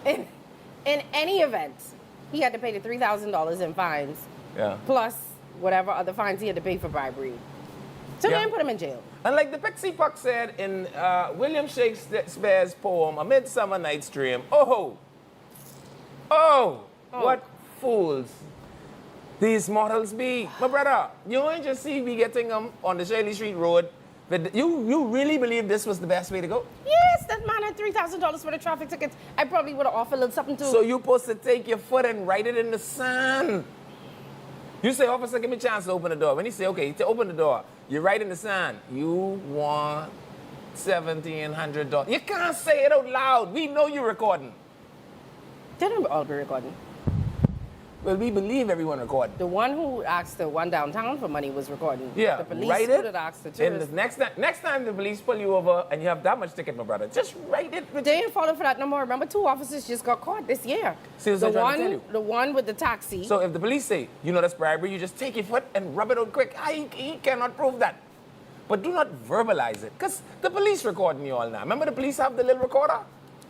In any event, he had to pay the $3,000 in fines. Yeah. Plus whatever other fines he had to pay for bribery. So Yeah. they didn't put him in jail. And like the Pixie Puck said in William Shakespeare's poem, A Midsummer Night's Dream, oh, what fools these mortals be. My brother, you ain't just see me getting them on the Shirley Street Road. But you really believe this was the best way to go? Yes, that man had $3,000 for the traffic tickets. I probably would have offered a little something too. So you supposed to take your foot and write it in the sand. You say, officer, give me a chance to open the door. When he say, okay, to open the door, you write in the sand, you want $1,700. You can't say it out loud. We know you're recording. They don't all be recording. Well, we believe everyone recording. The one who asked the one downtown for money was recording. Yeah, The police write would it. have asked the And tourists. the next time the police pull you over and you have that much ticket, my brother, just write it. They ain't falling for that no more. Remember, 2 officers just got caught this year. See what I'm trying to tell you? The one with the taxi. So if the police say, you know that's bribery, you just take your foot and rub it out quick. He cannot prove that. But do not verbalize it, because the police recording you all now. Remember the police have the little recorder?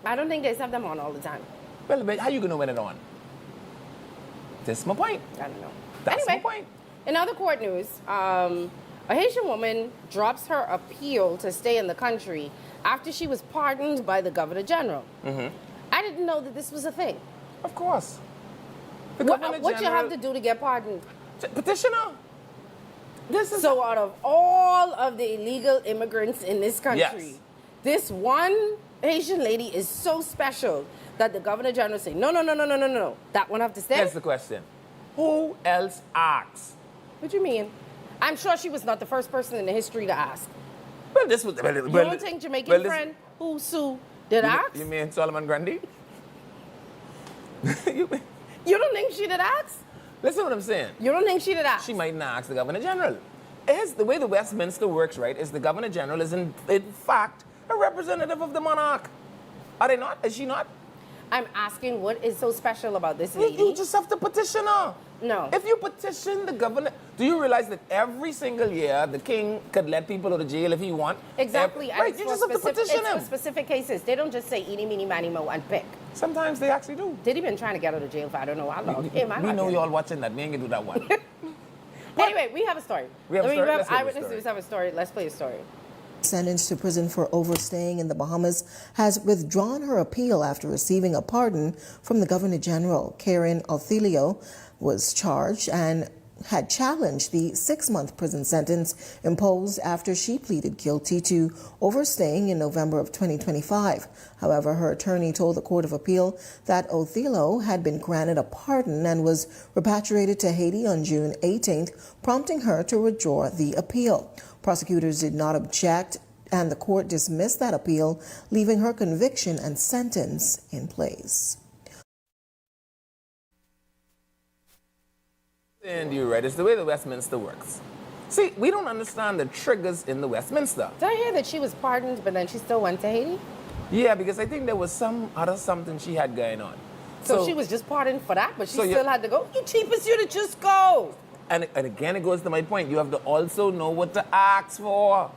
I don't think they have them on all the time. Well, but how you going to win it on? That's my point. I don't know. That's Anyway, my point. In other court news, a Haitian woman drops her appeal to stay in the country after she was pardoned by the Governor General. Mm-hmm. I didn't know that this was a thing. Of course. The What Governor you General- have to do to get pardoned? Petitioner. So out of all of the illegal immigrants in this country, Yes. this one Haitian lady is so special that the Governor General say, no. That one have to stay? Here's the question. Who else asks? What do you mean? I'm sure she was not the first person in the history to ask. Well, this was... You don't think Jamaican friend who Sue did ask? You mean Solomon Grundy? You don't think she did ask? Listen what I'm saying. You don't think she did ask? She might not ask the Governor General. The way the Westminster works, right, is the Governor General is in fact a representative of the monarch. Are they not? Is she not? I'm asking what is so special about this lady? You just have to petition her. No. If you petition the governor, do you realize that every single year the king could let people out of jail if he want? Exactly. Right, you just have to petition it's him. for specific cases. They don't just say eeny, meeny, miny, mo, and pick. Sometimes they actually do. They've been trying to get out of jail for I don't know how long. We know y'all watching that. We ain't gonna do that one. Anyway, we have a story. We have a story. We have Let's hear the eyewitness story. news have a story. Let's play a story. Sentenced to prison for overstaying in the Bahamas, has withdrawn her appeal after receiving a pardon from the Governor General. Karen Othelio was charged and had challenged the 6-month prison sentence imposed after she pleaded guilty to overstaying in November of 2025. However, her attorney told the Court of Appeal that Othelio had been granted a pardon and was repatriated to Haiti on June 18th, prompting her to withdraw the appeal. Prosecutors did not object, and the court dismissed that appeal, leaving her conviction and sentence in place. And you're right, it's the way the Westminster works. See, we don't understand the triggers in the Westminster. Did I hear that she was pardoned, but then she still went to Haiti? Yeah, because I think there was some other something she had going on. So she was just pardoned for that, but she So you- still had to go? You cheapest you to just go. And again, it goes to my point. You have to also know what to ask for.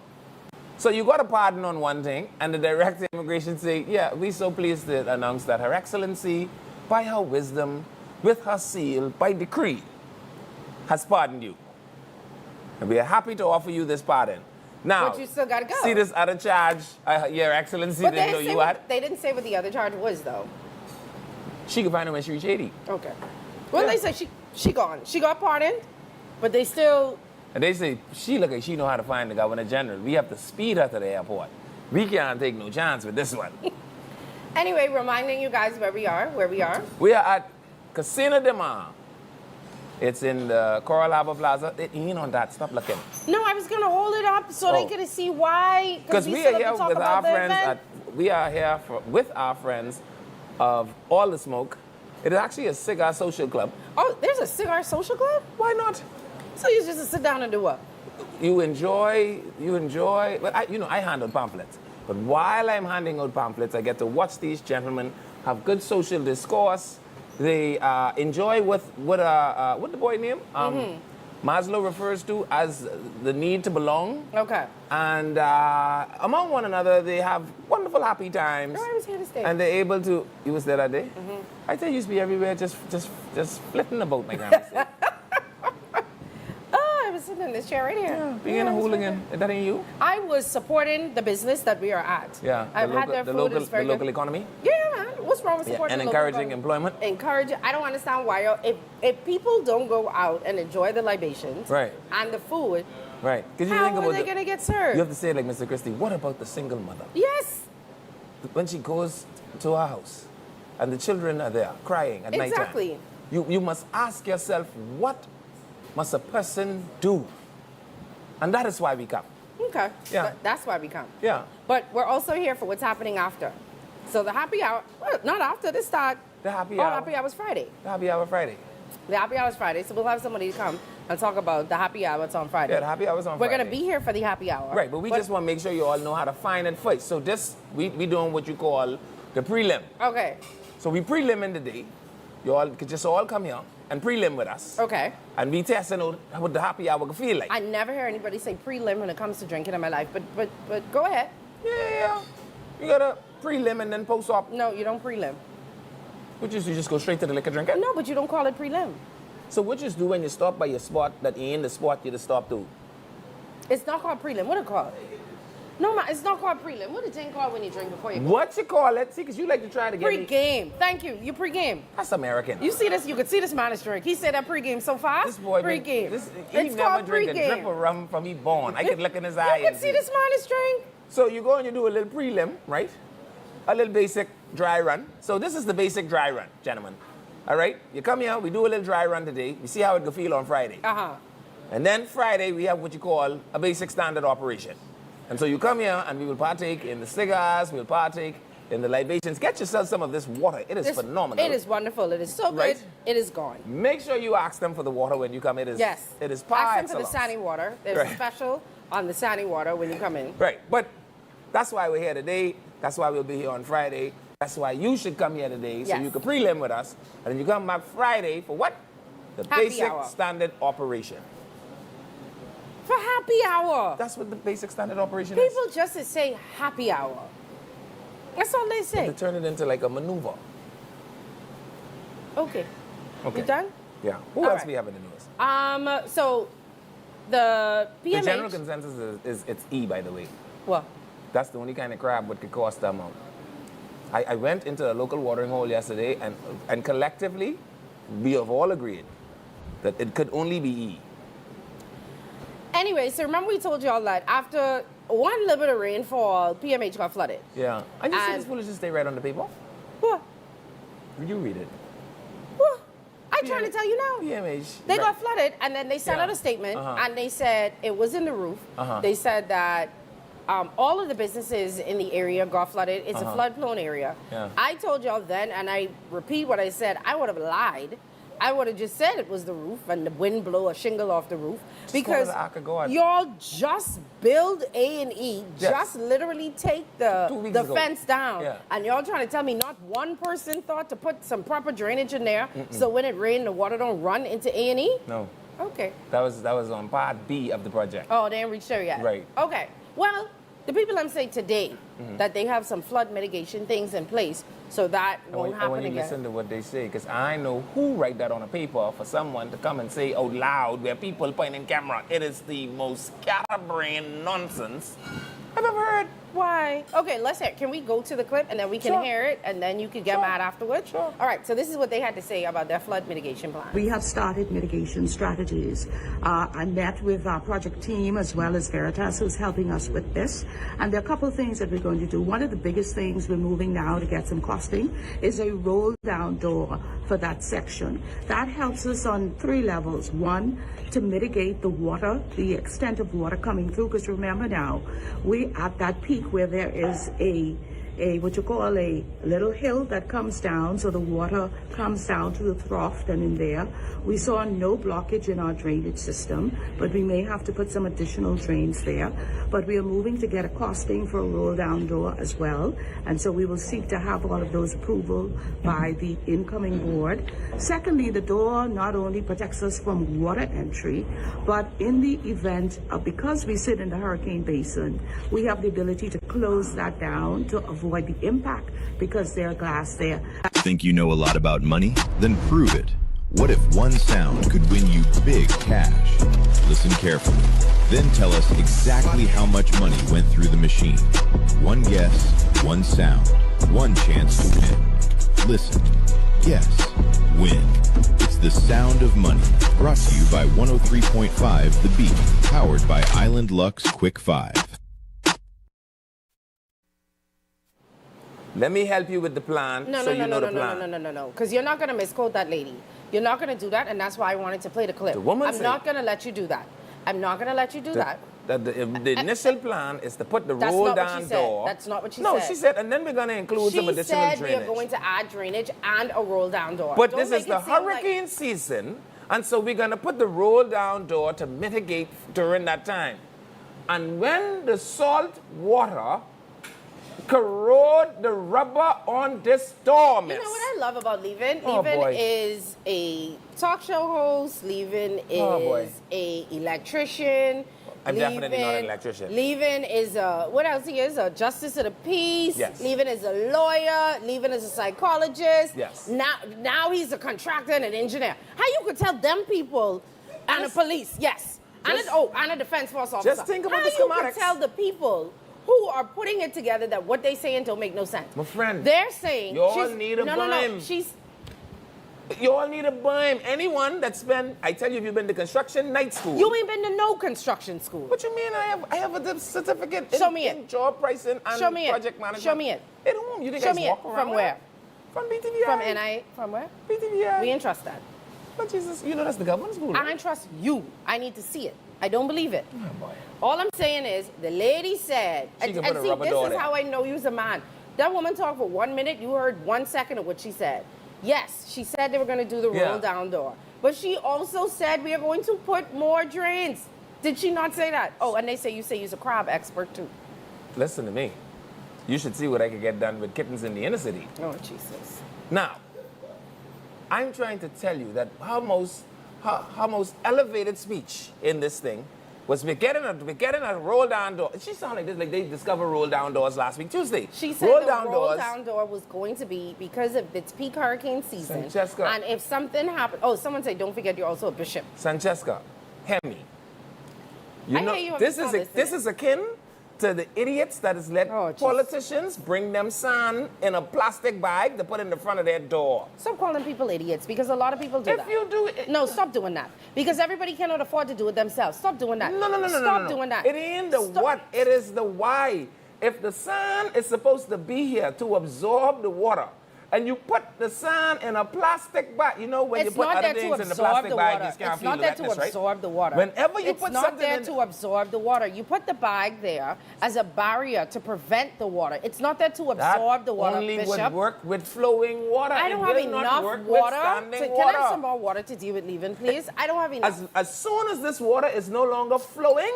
So you got a pardon on one thing, and the Director of Immigration say, yeah, we're so pleased to announce that Her Excellency, by her wisdom, with her seal, by decree, has pardoned you. And we are happy to offer you this pardon. Now, But you still gotta go. see this other charge, Your Excellency But didn't know you had? they didn't say what the other charge was, though. She could find it when she reached Haiti. Okay. Well, they said she gone. She got pardoned, but they still... And they say, she look like she know how to find the Governor General. We have to speed her to the airport. We can't take no chance with this one. Anyway, reminding you guys where we are. We are at CUCINA de MARE. It's in the Coral Harbor Plaza. It ain't on that. Stop looking. No, I was going to hold it up so they could see why. Because we are here with our friends. We are here with our friends of All the Smoke. It is actually a cigar social club. Oh, there's a cigar social club? Why not? So you just sit down and do what? You enjoy. But I hand out pamphlets. But while I'm handing out pamphlets, I get to watch these gentlemen have good social discourse. They enjoy what the boy name Maslow refers to as the need to belong. Okay. And among one another, they have wonderful, happy times. Oh, I was here to stay. And they're able to. You was there that day? I tell you, used to be everywhere, just flitting about, my grandma said. I was sitting in this chair right here. Yeah, being a hooligan. That ain't you? I was supporting the business that we are at. Yeah. I've had their food. It's very the local good. economy? Yeah, man. What's wrong with supporting and the local encouraging economy? employment? Encourage. I don't understand why. If people don't go out and enjoy the libations Right. and the food, Right. Because you how think are about they going to get served? You have to say it like Mr. Christie. What about the single mother? Yes. When she goes to her house and the children are there crying at night time. Exactly. You must ask yourself, what must a person do? And that is why we come. Okay. Yeah. That's why we come. Yeah. But we're also here for what's happening after. So the happy hour, well, not after, this start. The happy hour. Happy hour's Friday. The happy hour Friday. The happy hour's Friday. So we'll have somebody come and talk about the happy hour. It's on Friday. Yeah, the happy hour's on We're Friday. going to be here for the happy hour. Right, but we just want to make sure you all know how to find it first. So this, we doing what you call the prelim. Okay. So we prelim in the day. You all could just all come here and prelim with us. Okay. And we testing out what the happy hour can feel like. I never hear anybody say prelim when it comes to drinking in my life, but go ahead. Yeah. You got to prelim and then post up. No, you don't prelim. What you just go straight to the liquor drinking? No, but you don't call it prelim. So what you do when you stop by your spot that ain't the spot you to stop to? It's not called prelim. What it called? No, ma, it's not called prelim. What the thing called when you drink before you go? What you call it? See, because you like to try to get Pre-game. Thank you. You pre-game. That's American. You see this? You could see this man is drink. He said that pre-game so fast. This boy pre-game. He It's never called drink a pre-game. drip of rum from he born. I could look in his eye. You can see this man is drink. So you go and you do a little prelim, right? A little basic dry run. So this is the basic dry run, gentlemen. All right? You come here, we do a little dry run today. We see how it will feel on Friday. Uh-huh. And then Friday, we have what you call a basic standard operation. And so you come here and we will partake in the cigars, we'll partake in the libations. Get yourself some of this water. It is phenomenal. It is wonderful. It is so Right? good. It is gone. Make sure you ask them for the water when you come. It is Yes. It is par Ask them for the excellence. Sani water. There's Right. a special on the Sani water when you come in. Right. But that's why we're here today. That's why we'll be here on Friday. That's why you should come here today so Yes. you can prelim with us. And then you come back Friday for what? The Happy basic hour. standard operation. For happy hour. That's what the basic standard operation is. People just say happy hour. That's all they say. To turn it into like a maneuver. Okay. Okay. You done? Yeah. Who All else right. we have in the news? So the PMH. The general consensus is it's E, by the way. What? That's the only kind of crab what could cost the amount. I went into a local watering hole yesterday, and collectively, we have all agreed that it could only be E. Anyway, so remember we told y'all that after one little bit of rainfall, PMH got flooded. Yeah. And you see And- this foolishness stay right on the paper? What? You read it. What? I'm trying to tell you now. PMH. They right. got flooded, and then they sent Yeah. out a statement, Uh-huh. and they said it was in the roof. Uh-huh. They said that all of the businesses in the area got flooded. It's a Uh-huh. flood-prone area. Yeah. I told y'all then, and I repeat what I said, I would have lied. I would have just said it was the roof and the wind blew a shingle off the roof because go to the Ark of God. y'all just build A&E, Yes. just literally take 2 the weeks ago. fence down. Yeah. And y'all trying to tell me not one person thought to put some proper drainage in there so when it rained, the water don't run into A&E? No. Okay. That was on part B of the project. Oh, they ain't reached there yet. Right. Okay. Well, the people I'm saying today that they have some flood mitigation things in place so that I won't want happen you to again. listen to what they say, because I know who write that on a paper for someone to come and say out loud where people pointing camera. It is the most scatterbrained nonsense I've ever heard. Why? Okay, let's hear. Can we go to the clip and then we can hear it and then you can get mad afterwards? Sure. All right, so this is what they had to say about their flood mitigation plan. We have started mitigation strategies. I met with our project team as well as Veritas, who's helping us with this. And there are a couple of things that we're going to do. One of the biggest things we're moving now to get some costing is a roll-down door for that section. That helps us on 3 levels. One, to mitigate the water, the extent of water coming through, because remember now, we at that peak where there is a what you call a little hill that comes down, so the water comes down to the trough, and in there we saw no blockage in our drainage system, but we may have to put some additional drains there. But we are moving to get a costing for a roll down door as well, and so we will seek to have all of those approval by the incoming board. Secondly, the door not only protects us from water entry, but in the event of, because we sit in the hurricane basin, we have the ability to close that down to avoid the impact because there's glass there. Think you know a lot about money? Then prove it. What if one sound could win you big cash? Listen carefully. Then tell us exactly how much money went through the machine. One guess, one sound, one chance to win. Listen, guess, win. It's the sound of money. Brought to you by 103.5 The Beat. Powered by Island Lux Quick 5. Let me help you with the plan so you know the plan. No. Because you're not going to misquote that lady. You're not going to do that, and that's why I wanted to play the clip. I'm not going to let you do that. I'm not going to let you do that. The initial plan is to put the roll-down door. That's not what she said. No, she said, and then we're going to include some additional drainage. She said we are going to add drainage and a roll-down door. But this is the hurricane season, and so we're going to put the roll-down door to mitigate during that time. And when the salt water corrode the rubber on this door, miss. You know what I love about Levin? Oh, Levin is a talk show host. Levin is a electrician. I'm definitely not an electrician. Levin is what else he is? A justice of the peace. Yes. Levin is a lawyer. Levin is a psychologist. Yes. Now he's a contractor and an engineer. How you could tell them people and the police? Yes. And a defense force officer. Just think about the schematics. How you could tell the people who are putting it together that what they saying don't make no sense. My friend. They're saying you all need a BIM. You all need a BIM. Anyone that's been, I tell you, if you've been to construction night school. You ain't been to no construction school. What you mean? I have a certificate in job pricing and project management. Show me it. At home. You think Show I me walk it. around From where? From BTVI. From NI. From where? BTVI. We ain't trust that. But Jesus, you know that's the government school, right? I don't trust you. I need to see it. I don't believe it. Oh, boy. All I'm saying is, the lady said, and see, this is how I know you's a man. That woman talked for 1 minute. You heard 1 second of what she said. Yes, she said they were going to do the roll-down door. But she also said we are going to put more drains. Did she not say that? Oh, and they say you're a crab expert, too. Listen to me. You should see what I could get done with kittens in the inner city. Oh, Jesus. Now, I'm trying to tell you that her most elevated speech in this thing was we're getting a roll-down door. She sounded like this, like they discovered roll-down doors last week, Tuesday. She said the roll-down door was going to be because of its peak hurricane season. Francesca. And if something happened, someone said, don't forget you're also a bishop. Francesca, hear me. I hear you. This is akin to the idiots that has let politicians bring them sand in a plastic bag to put in the front of their door. Stop calling people idiots, because a lot of people do that. If you do it... No, stop doing that. Because everybody cannot afford to do it themselves. Stop doing that. No. Stop doing that. It ain't the what, it is the why. If the sand is supposed to be here to absorb the water, and you put the sand in a plastic bag, you know when you put other things in the plastic bag, you can't feel the wetness, right? It's not there to absorb the water. Whenever you put something in... It's not there to absorb the water. You put the bag there as a barrier to prevent the water. It's not there to absorb the water, only Bishop. would work with flowing water. I don't have enough water. Can I have some more water to deal with leaving, please? I don't have enough. As soon as this water is no longer flowing,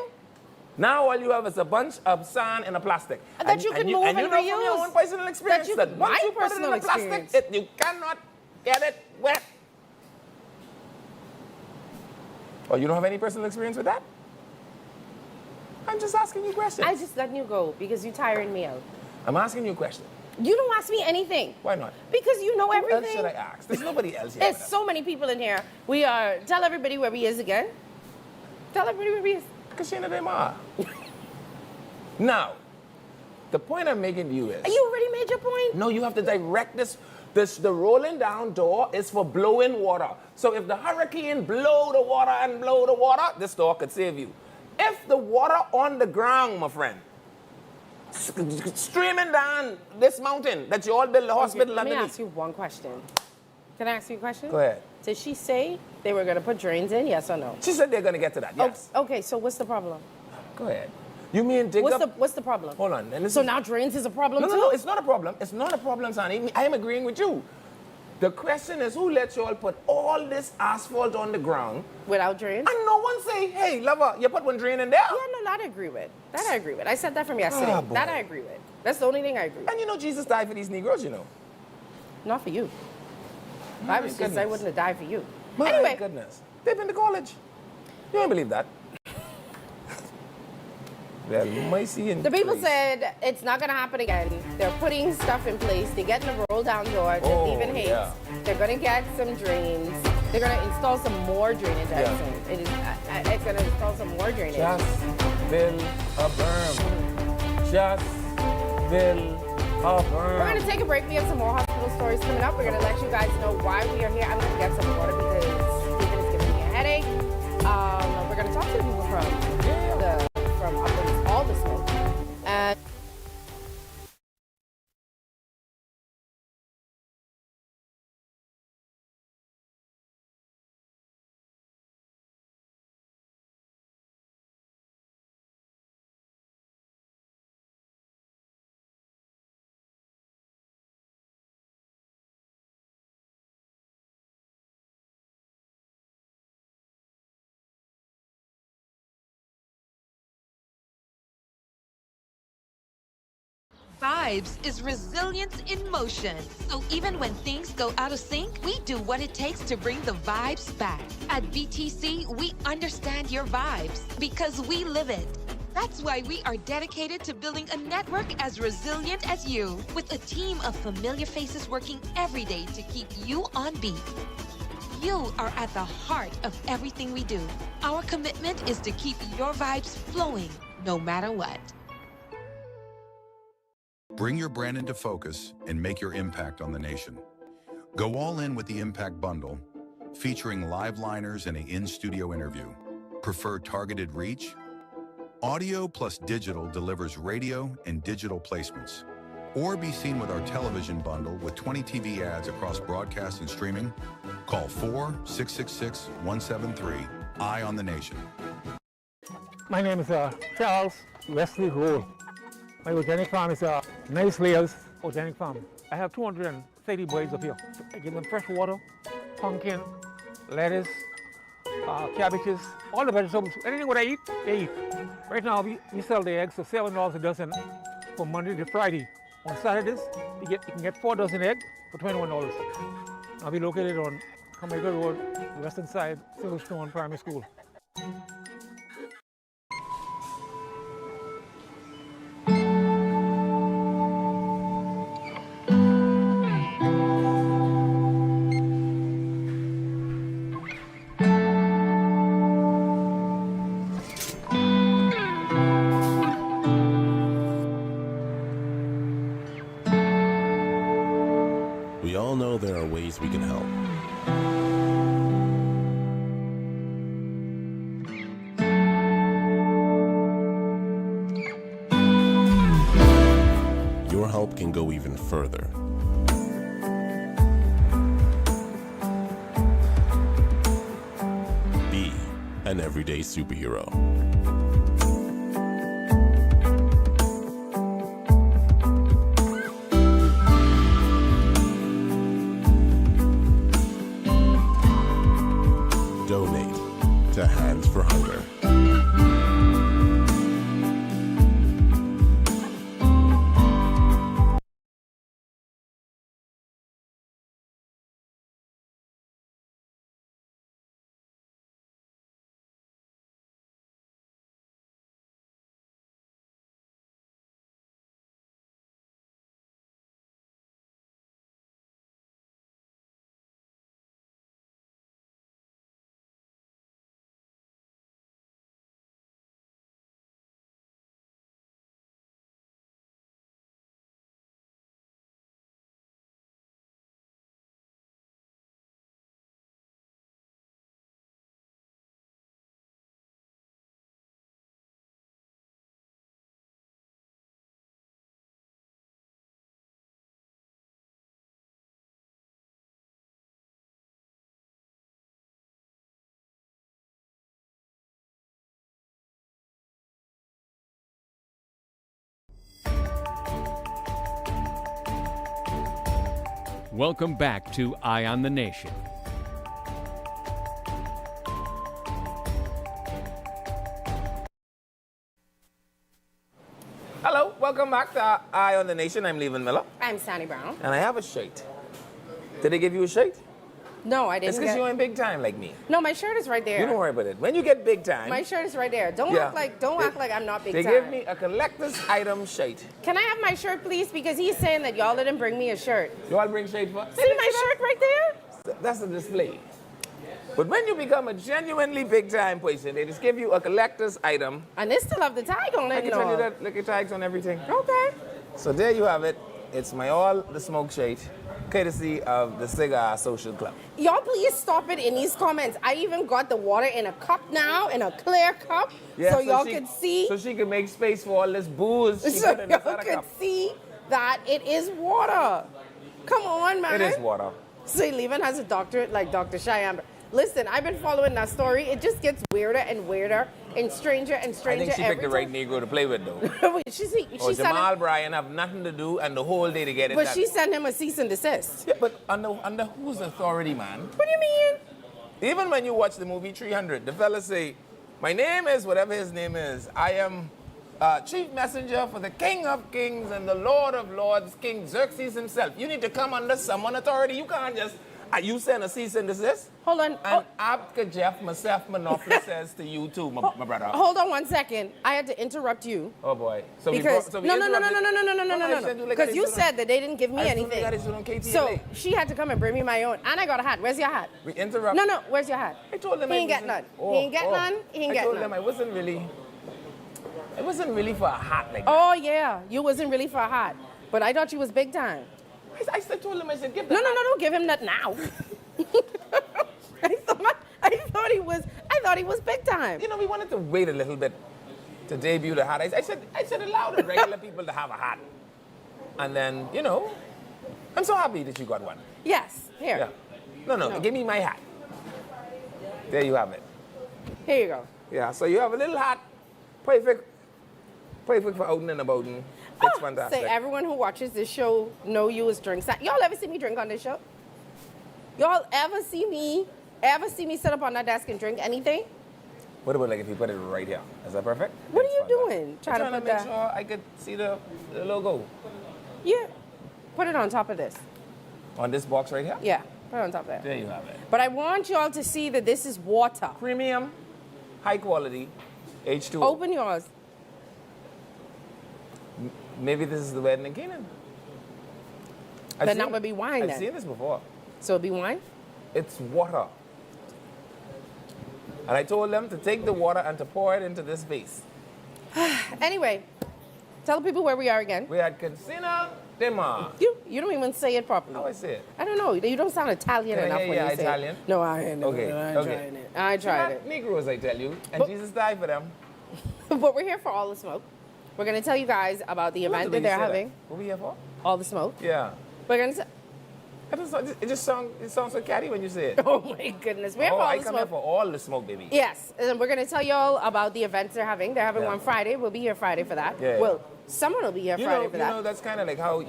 now all you have is a bunch of sand in a plastic. That you can move and reuse. And you know from your own personal experience that once you put it in a plastic, you cannot get it wet. Oh, you don't have any personal experience with that? I'm just asking you questions. I just letting you go because you're tiring me out. I'm asking you a question. You don't ask me anything. Why not? Because you know everything. Who else should I ask? There's nobody else here. There's so many people in here. Tell everybody where he is again. Tell everybody where he is. CUCINA de MARE. Now, The point I'm making to you is... You already made your point? No, you have to direct this. The rolling down door is for blowing water. So if the hurricane blow the water, this door could save you. If the water on the ground, my friend, streaming down this mountain that you all build the hospital Let me underneath. ask you one question. Can I ask you a question? Go ahead. Did she say they were going to put drains in, yes or no? She said they're going to get to that, yes. Okay, so what's the problem? Go ahead. You mean dig up... What's the problem? Hold on. And So now drains is a problem too? No, it's not a problem. It's not a problem, Sonny. I am agreeing with you. The question is, who let you all put all this asphalt on the ground? Without drains? And no one say, hey, lover, you put one drain in there? Yeah, no, that I agree with. That I agree with. I said that from yesterday. Boy. That I agree with. That's the only thing I agree with. And you know Jesus died for these Negroes, you know. Not for you. If I was Jesus, I goodness. wouldn't have died for you. My Anyway. goodness. They've been to college. You don't believe that? Well, mercy and The people grace. said it's not going to happen again. They're putting stuff in place. They're getting a roll-down door that Stephen hates. Yeah. They're going to get some drains. They're going to install some more drainage. I think. It's going to install some more drainage. Just build a berm. Just build a berm. We're going to take a break. We have some more hospital stories coming up. We're going to let you guys know why we are here. I'm going to get some water because Stephen is giving me a headache. We're going to talk to the people from up in all the smoke. And Vibes is resilience in motion. So even when things go out of sync, we do what it takes to bring the vibes back. At BTC, we understand your vibes because we live it. That's why we are dedicated to building a network as resilient as you, with a team of familiar faces working every day to keep you on beat. You are at the heart of everything we do. Our commitment is to keep your vibes flowing, no matter what. Bring your brand into focus and make your impact on the nation. Go all in with the Impact Bundle, featuring live liners and an in-studio interview. Prefer targeted reach? Audio plus digital delivers radio and digital placements. Or be seen with our television bundle with 20 TV ads across broadcast and streaming. Call 4-666-173. Eye on the Nation. My name is Charles Wesley Rowe. My organic farm is Nice Layers Organic Farm. I have 230 birds up here. I give them fresh water, pumpkin, lettuce, cabbages, all the vegetables. Anything what I eat, they eat. Right now, we sell the eggs for $7 a dozen from Monday to Friday. On Saturdays, you can get 4 dozen eggs for $21. I'll be located on Jamaica Road, the western side, Silverstone Primary School. We all know there are ways we can help. Your help can go even further. Be an everyday superhero. Welcome back to Eye on the Nation. Hello, welcome back to Eye on the Nation. I'm Levan Miller. I'm Sandy Brown. And I have a shirt. Did they give you a shirt? No, I didn't. It's because you're in big time like me. No, my shirt is right there. You don't worry about it. When you get big time. My shirt is right there. Don't act like I'm not big They time. give me a collector's item shirt. Can I have my shirt, please? Because he's saying that y'all didn't bring me a shirt. You all bring shirt for? See my shirt right there? That's a display. But when you become a genuinely big time person, they just give you a collector's item. And they still have the tag on it. I can tell you that, look at tags on everything. Okay. So there you have it. It's my All the Smoke shirt, courtesy of the Cigar Social Club. Y'all please stop it in these comments. I even got the water in a cup now, in a clear cup, so y'all can see. So she can make space for all this booze. So y'all can see that it is water. Come on, man. It is water. So Levan has a doctorate like Dr. Cheyenne. Listen, I've been following that story. It just gets weirder and weirder and stranger and stranger. I think she picked the right Negro to play with, though. she Jamal Bryan have nothing to do and the whole day to get it But done. she sent him a cease and desist. Yeah, but under whose authority, man? What do you mean? Even when you watch the movie 300, the fella say, my name is whatever his name is. I am chief messenger for the King of Kings and the Lord of Lords, King Xerxes himself. You need to come under someone authority. You can't just, you send a cease and desist? Hold on. And Abka Jeff, myself, Monopoly says to you too, my brother. Hold on 1 second. I had to interrupt you. Oh boy. So Because no. Because you said that they didn't give me anything. So KTLA. she had to come and bring me my own. And I got a hat. Where's your hat? We interrupt. No, where's your hat? I told them he I ain't get wasn't- none. He ain't get none. He ain't I get told none. them it wasn't really for a hat like that. Oh yeah, you wasn't really for a hat. But I thought you was big time. I still told him, I said, give the No, hat. don't give him that now. I thought he was big time. You know, we wanted to wait a little bit to debut the hat. I said allow the regular people to have a hat. And then, you know, I'm so happy that you got one. Yes, here. Yeah. No, give me my hat. There you have it. Here you go. Yeah, so you have a little hat. Perfect for out and about. It's fantastic. Say everyone who watches this show know you as drink. Y'all ever see me drink on this show? Y'all ever see me sit up on that desk and drink anything? What about like if you put it right here? Is that perfect? What are you doing? Trying to make sure I could see the logo. Yeah. Put it on top of this. On this box right here? Yeah. Put it on top of that. There you have it. But I want y'all to see that this is water. Premium, high quality, H2O. Open yours. Maybe this is the wedding in Canaan. Then that would be wine I've then. seen this before. So it'd be wine? It's water. And I told them to take the water and to pour it into this vase. Anyway, tell the people where we are again. We at CUCINA de MARE. You don't even say it properly. How I say it? I don't know. You don't sound Italian enough when you say Italian. it. No, I ain't. Okay. I tried it. I tried it. Negroes, I tell you. And Jesus died for them. But we're here for All the Smoke. We're going to tell you guys about the event that they're having. What are we here for? All the Smoke. Yeah. We're going to... It sounds so catty when you say it. Oh my goodness. We're here for All I the come Smoke. here for all the smoke, baby. Yes. And we're going to tell y'all about the events they're having. They're having one Friday. We'll be here Friday for that. Yeah. Well, someone will be here Friday for that. You know, that's kind of like how,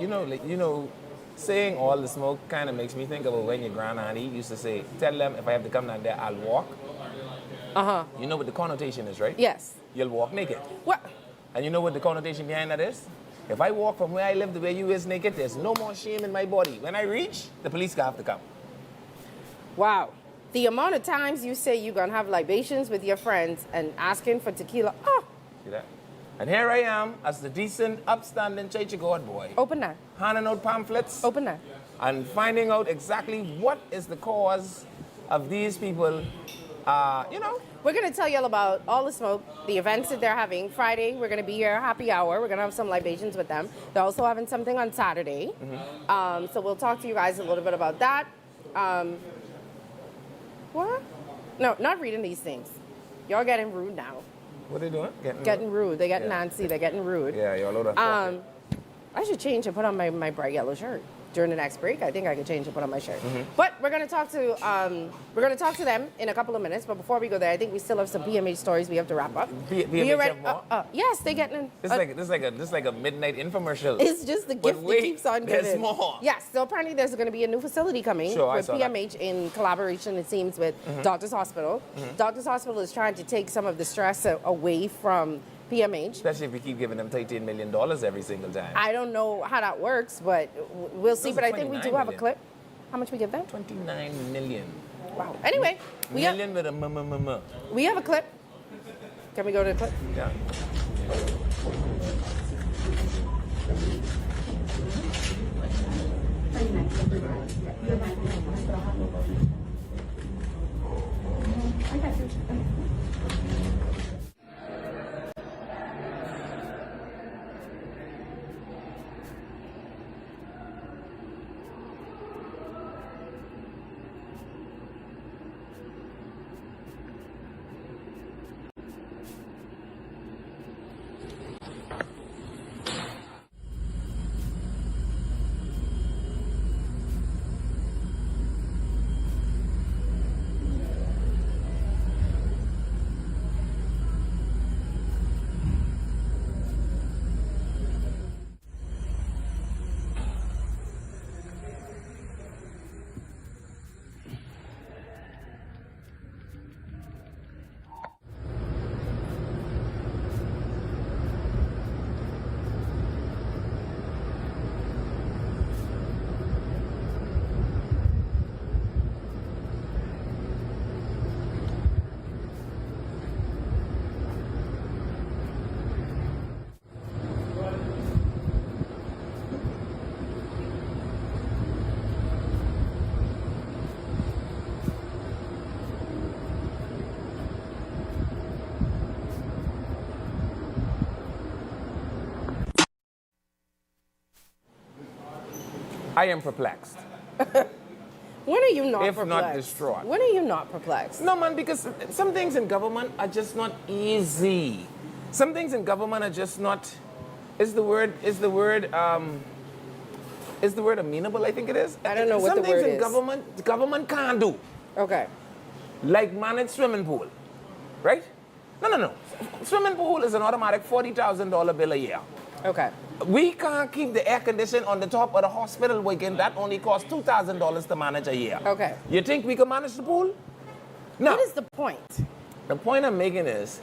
saying all the smoke kind of makes me think about when your grand auntie used to say, tell them if I have to come down there, I'll walk. Uh-huh. You know what the connotation is, right? Yes. You'll walk naked. What? And you know what the connotation behind that is? If I walk from where I live to where you is naked, there's no more shame in my body. When I reach, the police have to come. Wow. The amount of times you say you're going to have libations with your friends and asking for tequila. Oh. See that? And here I am as the decent, upstanding Church of God boy. Open that. Handing out pamphlets. Open that. And finding out exactly what is the cause of these people, We're going to tell you all about All the Smoke, the events that they're having. Friday, we're going to be here, happy hour. We're going to have some libations with them. They're also having something on Saturday. Mm-hmm. So we'll talk to you guys a little bit about that. What? No, not reading these things. Y'all getting rude now. What are they doing? Getting rude. They're getting Nancy. They're getting rude. Yeah, you're a load of I should change and put on my bright yellow shirt. during the next break. I think I could change and put on my shirt. But we're gonna talk to them in a couple of minutes. But before we go there, I think we still have some PMH stories we have to wrap up. PMH have more? Yes, they getting. This is like a midnight infomercial. It's just the gift that keeps on giving. There's more. Yes, so apparently there's going to be a new facility coming with PMH in collaboration, it seems, with Doctors Hospital. Doctors Hospital is trying to take some of the stress away from PMH. Especially if we keep giving them $13 million every single time. I don't know how that works, but we'll see. But I think we do have a clip. How much we give them? 29 million. Wow. Anyway, we have a clip. Can we go to the clip? Yeah. I am perplexed. When are you not if perplexed? not distraught. When are you not perplexed? No, man, because some things in government are just not easy. Some things in government are just not. Is the word amenable? I think it is. I don't know what the word is. Some things in government can't do. Okay. Like manage swimming pool, right? No. Swimming pool is an automatic $40,000 bill a year. Okay. We can't keep the air conditioning on the top of the hospital weekend. That only costs $2,000 to manage a year. Okay. You think we can manage the pool? No. What is the point? The point I'm making is,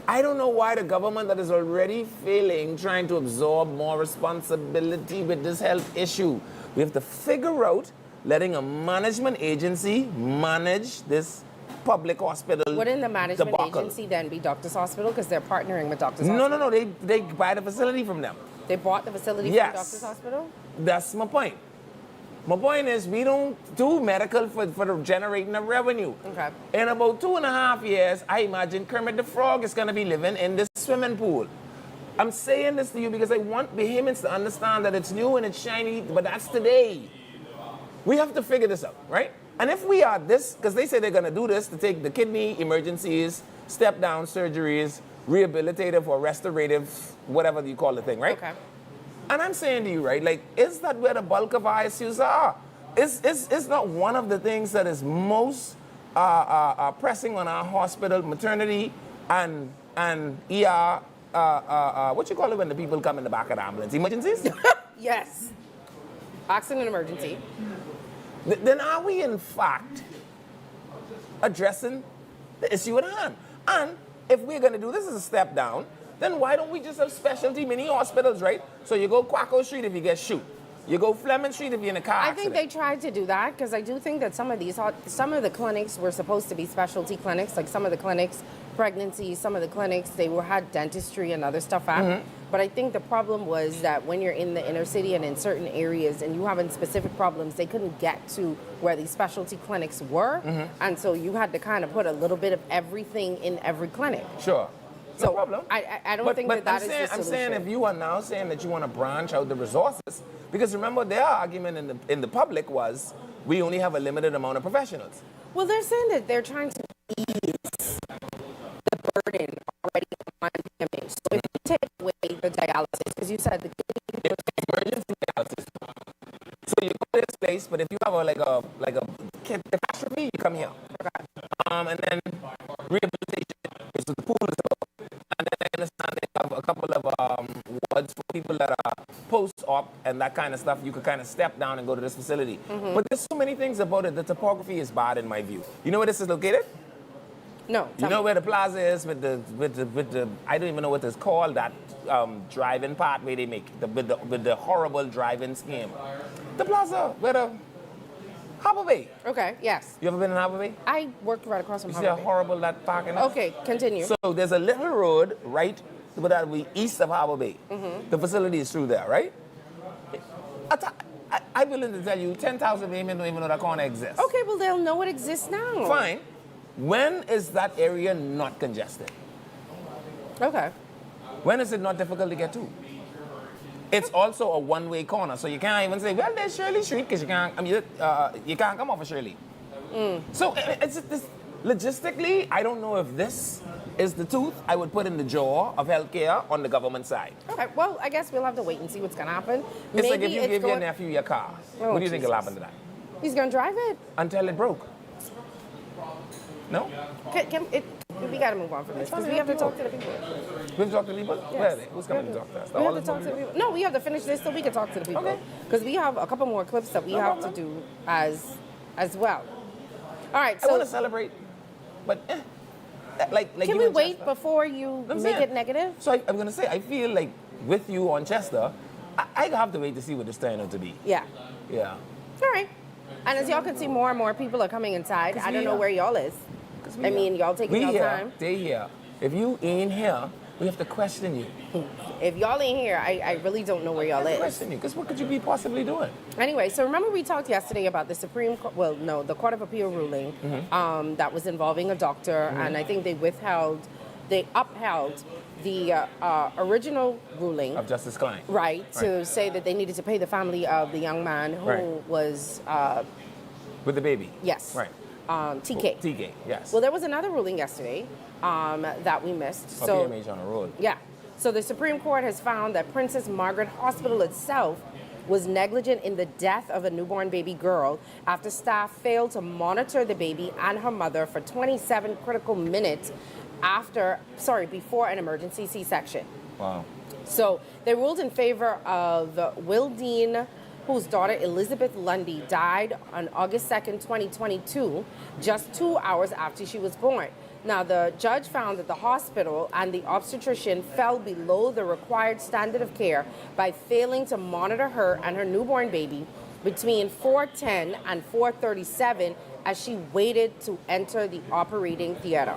I don't know why the government that is already failing trying to absorb more responsibility with this health issue. We have to figure out letting a management agency manage this public hospital. Wouldn't the management debacle. agency then be Doctors Hospital because they're partnering with Doctors Hospital? No. They buy the facility from them. They bought the facility from Doctors Hospital? That's my point. My point is we don't do medical for generating a revenue. Okay. In about 2.5 years, I imagine Kermit the Frog is going to be living in this swimming pool. I'm saying this to you because I want Bahamians to understand that it's new and it's shiny, but that's today. We have to figure this out, right? And if we are this, because they say they're going to do this to take the kidney emergencies, step-down surgeries, rehabilitative or restorative, whatever you call the thing, right? Okay. And I'm saying to you, right, like, is that where the bulk of ICUs are? Is not one of the things that is most pressing on our hospital, maternity and ER, what you call it when the people come in the back of the ambulance? Emergencies? Yes. Accident emergency. Then are we, in fact, addressing the issue at hand? And if we're going to do this as a step down, then why don't we just have specialty mini hospitals, right? So you go Quaco Street if you get shoot. You go Fleming Street if you're in a car accident. I think they tried to do that because I do think that some of the clinics were supposed to be specialty clinics, like some of the clinics, pregnancy, some of the clinics, they had dentistry and other stuff at. Mm-hmm. But I think the problem was that when you're in the inner city and in certain areas and you having specific problems, they couldn't get to where these specialty clinics were. Mm-hmm. And so you had to kind of put a little bit of everything in every clinic. Sure. So no problem. I don't think that is the solution. I'm saying if you are now saying that you want to branch out the resources, because remember their argument in the public was we only have a limited amount of professionals. Well, they're saying that they're trying to ease the burden already on PMH. So if you take away the dialysis, because you said the emergency dialysis, So you go to this place, but if you have like a catastrophe, you come here. And then rehabilitation is what the pool is about. And then I understand they have a couple of wards for people that are post-op and that kind of stuff. You could kind of step down and go to this facility. But there's so many things about it. The topography is bad in my view. You know where this is located? No. You know where the plaza is with the I don't even know what it's called, that driving part where they make with the horrible driving scheme. The plaza where the Harbor Bay. Okay, yes. You ever been in Harbor Bay? I worked right across from You Harbor see how Bay. horrible that parking is? Okay, continue. So there's a little road right that we east of Harbor Bay. The facility is through there, right? I'm willing to tell you 10,000 women don't even know that corner exists. Okay, well, they'll know it exists now. Fine. When is that area not congested? Okay. When is it not difficult to get to? It's also a one-way corner, so you can't even say, well, there's Shirley Street, because you can't come off of Shirley. So it's this, logistically, I don't know if this is the tooth I would put in the jaw of healthcare on the government side. Okay, well, I guess we'll have to wait and see what's going to happen. It's like if you give your nephew your car, what do you think will happen to that? He's going to drive it. Until it broke. No? We got to move on from this, because we have to talk to the people. We have to talk to the people? Yes. Where are they? Who's coming to talk to us? We have to talk to the people. No, we have to finish this so we can talk to the people. Because we have a couple more clips that we have to do as well. All right, so... I want to celebrate, but like can we wait before you make it negative? So I'm going to say, I feel like with you on Chester, I have to wait to see what this turns out to be. Yeah. Yeah. All right. And as y'all can see, more and more people are coming inside. I don't know where y'all is. I mean, y'all taking y'all time. They here. If you ain't here, we have to question you. If y'all ain't here, I really don't know where y'all is. Question you, because what could you be possibly doing? Anyway, so remember we talked yesterday about the the Court of Appeal ruling that was involving a doctor, and I think they upheld the original ruling of Justice Klein. Right, to say that they needed to pay the family of the young man who was... with the baby. Yes. Right. TK. TK, yes. Well, there was another ruling yesterday that we missed. So PMH on the road. Yeah. So the Supreme Court has found that Princess Margaret Hospital itself was negligent in the death of a newborn baby girl after staff failed to monitor the baby and her mother for 27 critical minutes before an emergency C-section. Wow. So they ruled in favor of Wildine, whose daughter Elizabeth Lundy died on August 2nd, 2022, just 2 hours after she was born. Now, the judge found that the hospital and the obstetrician fell below the required standard of care by failing to monitor her and her newborn baby between 4:10 and 4:37 as she waited to enter the operating theater.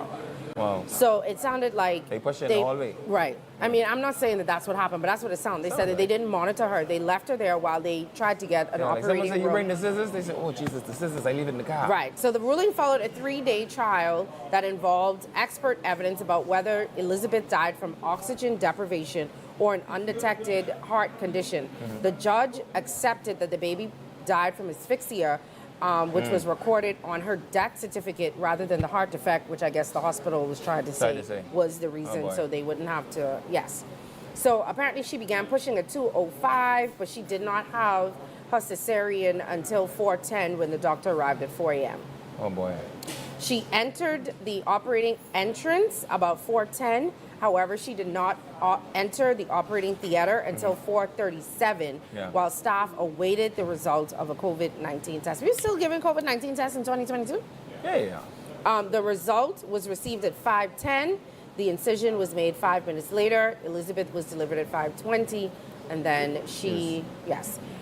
Wow. So it sounded like they pushed her in the hallway. Right. I mean, I'm not saying that that's what happened, but that's what it sounded. They said that they didn't monitor her. They left her there while they tried to get an operating someone said, room. you bring the scissors? They said, oh, Jesus, the scissors, I leave it in the car. Right. So the ruling followed a 3-day trial that involved expert evidence about whether Elizabeth died from oxygen deprivation or an undetected heart condition. The judge accepted that the baby died from asphyxia, which was recorded on her death certificate rather than the heart defect, which I guess the hospital was trying to say was the reason, so they wouldn't have to, yes. So apparently she began pushing at 2:05, but she did not have her cesarean until 4:10 when the doctor arrived at 4 a.m. Oh, boy. She entered the operating entrance about 4:10. However, she did not enter the operating theater until 4:37 while staff awaited the result of a COVID-19 test. Are you still giving COVID-19 tests in 2022? Yeah. The result was received at 5:10. The incision was made 5 minutes later. Elizabeth was delivered at 5:20, and then she,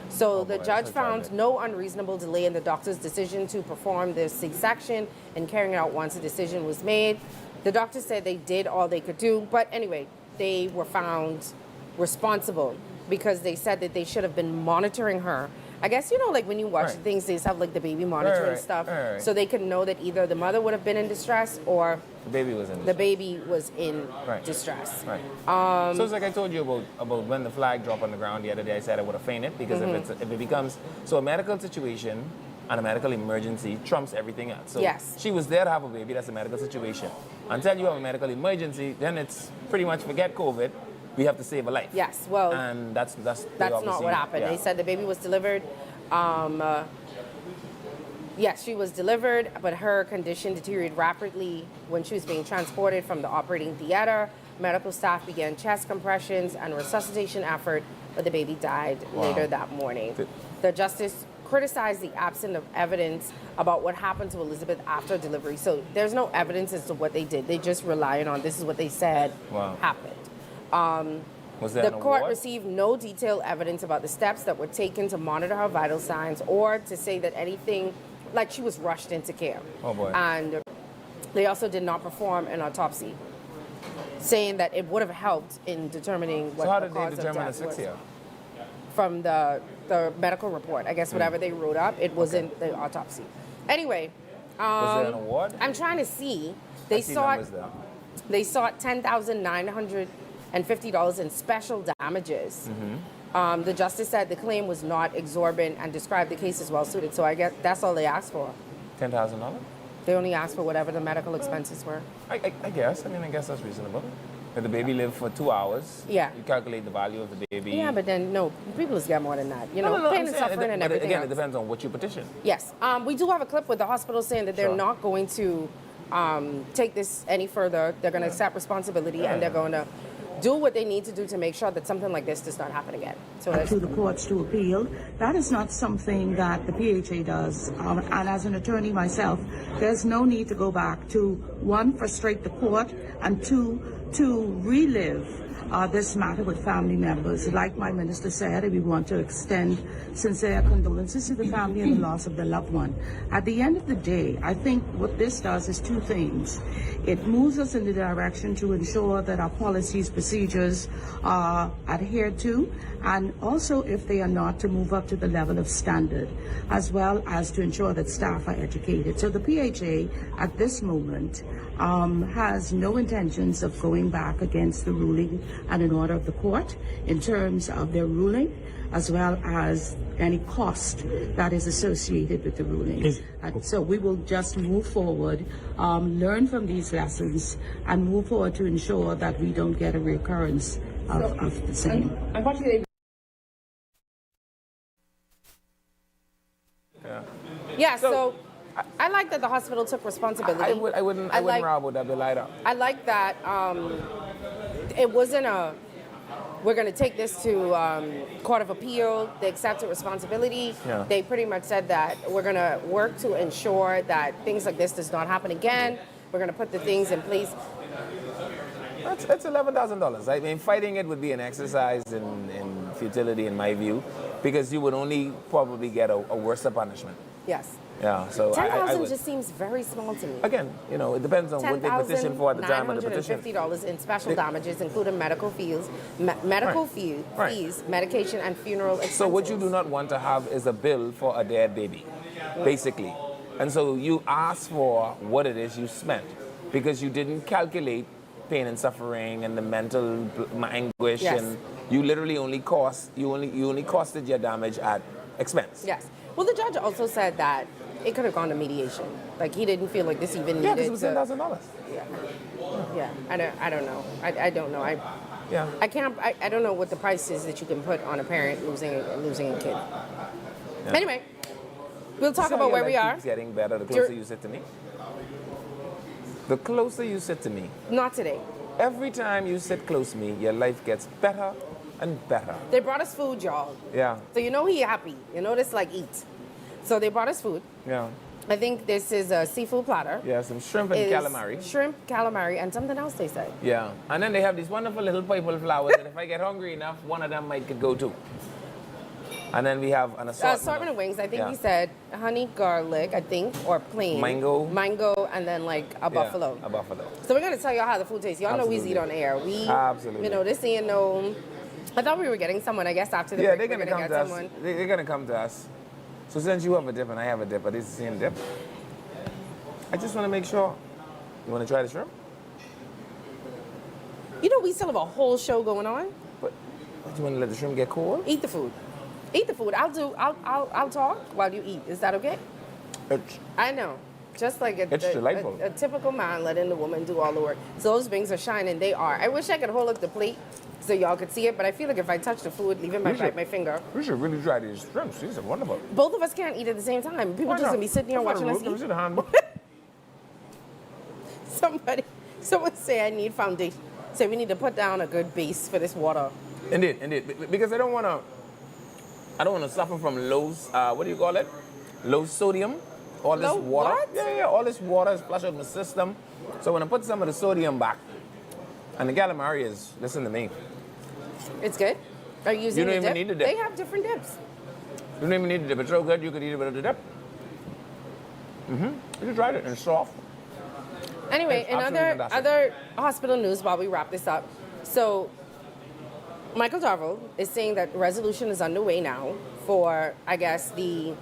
So the judge found no unreasonable delay in the doctor's decision to perform the C-section and carrying it out once a decision was made. The doctor said they did all they could do, but anyway, they were found responsible because they said that they should have been monitoring her. I guess, like when you watch things, they have like the baby monitor and stuff, so they could know that either the mother would have been in distress or the baby was in distress. The baby was in distress. Right. So it's like I told you about when the flag dropped on the ground the other day. I said I would have fainted because if it becomes a medical situation and a medical emergency trumps everything else. So she was there to have a baby. That's a medical situation. Until you have a medical emergency, then it's pretty much forget COVID. We have to save a life. Yes, well, and that's not what happened. They said the baby was delivered Yes, she was delivered, but her condition deteriorated rapidly when she was being transported from the operating theater. Medical staff began chest compressions and resuscitation effort, but the baby died later that morning. The justice criticized the absence of evidence about what happened to Elizabeth after delivery. So there's no evidence as to what they did. They just relied on this is what they said happened. Was there The an court award? received no detailed evidence about the steps that were taken to monitor her vital signs or to say that anything, like she was rushed into care. Oh boy. And they also did not perform an autopsy, saying that it would have helped in determining what So how the did they cause of determine death was. asphyxia? From the medical report. I guess whatever they wrote up, it was in the autopsy. Anyway. Was there an award? I'm trying to see. I see numbers there. They sought $10,950 in special damages. The justice said the claim was not exorbitant and described the case as well suited. So I guess that's all they asked for. $10,000? They only asked for whatever the medical expenses were. I guess. I guess that's reasonable. If the baby lived for 2 hours, Yeah. you calculate the value of the baby. Yeah, but then no, people just get more than that. You know, No, pain I'm and saying suffering and but everything again, else. it depends on what you petition. Yes, we do have a clip with the hospital saying that they're Sure. not going to take this any further. They're going to accept responsibility and they're going to do what they need to do to make sure that something like this does not happen again. So that's to the courts to appeal. That is not something that the PHA does. And as an attorney myself, there's no need to go back to, one, frustrate the court, and two, to relive this matter with family members. Like my minister said, we want to extend sincere condolences to the family and the loss of the loved one. At the end of the day, I think what this does is two things. It moves us in the direction to ensure that our policies, procedures are adhered to, and also, if they are not, to move up to the level of standard, as well as to ensure that staff are educated. So the PHA at this moment has no intentions of going back against the ruling and an order of the court in terms of their ruling, as well as any cost that is associated with the ruling. And so we will just move forward, learn from these lessons, and move forward to ensure that we don't get a recurrence of the same. Unfortunately, yeah. So I like that the hospital took responsibility. I wouldn't rob with that bill either. I like that it wasn't we're going to take this to Court of Appeal. They accepted responsibility. Yeah. They pretty much said that we're going to work to ensure that things like this does not happen again. We're going to put the things in place. That's $11,000. I mean, fighting it would be an exercise in futility, in my view, because you would only probably get a worse punishment. Yes. Yeah, so I $10,000 would. just seems very small to me. Again, it depends on what they petition for at the time of the petition. $10,950 in special damages, including medical fees, fees, medication, and funeral expenses. So what you do not want to have is a bill for a dead baby, basically. And so you ask for what it is you spent, because you didn't calculate pain and suffering and the mental anguish, and you literally only costed your damage at expense. Yes. Well, the judge also said that it could have gone to mediation. Like, he didn't feel like this even needed because it was $10,000. Yeah. I don't know. I don't know. I don't know what the price is that you can put on a parent losing a kid. Yeah. Anyway, we'll talk about where we are. Keeps getting better the closer you sit to me. The closer you sit to me. Not today. Every time you sit close to me, your life gets better and better. They brought us food, y'all. Yeah. So he happy. This like eat. So they brought us food. Yeah. I think this is a seafood platter. Yeah, some shrimp and calamari. Shrimp, calamari, and something else they said. Yeah. And then they have these wonderful little purple flowers, and if I get hungry enough, one of them could go too. And then we have an assortment of wings. I think he said honey garlic, I think, or plain. Mango, and then like a buffalo. A buffalo. So we're going to tell y'all how the food tastes. Y'all know we eat on air. Absolutely. This ain't no... I thought we were getting someone, I guess, after the break. They're going to come to us. They're going to come to us. So since you have a dip and I have a dip, but it's the same dip, I just want to make sure. You want to try the shrimp? We still have a whole show going on. But you want to let the shrimp get cold? Eat the food. Eat the food. I'll talk while you eat. Is that okay? I know. Just like It's delightful. a typical man letting the woman do all the work. So those wings are shining. They are. I wish I could hold up the plate so y'all could see it, but I feel like if I touch the food, leaving my finger. We should really try these shrimps. These are wonderful. Both of us can't eat at the same time. People just gonna be sitting here watching us eat. Someone say I need foundation. Say we need to put down a good base for this water. Indeed. Because I don't want to suffer from low, what do you call it? Low sodium. All this water. What? Yeah. All this water is flushed out my system. So when I put some of the sodium back, and the calamari is, listen to me. It's good? Are you using You don't the even dip? need the dip. They have different dips. You don't even need the dip. It's so good you could eat it without the dip. You should try it. It's soft. Anyway, It's in absolutely other hospital news while we wrap this up, so Michael Darville is saying that resolution is underway now for, I guess, the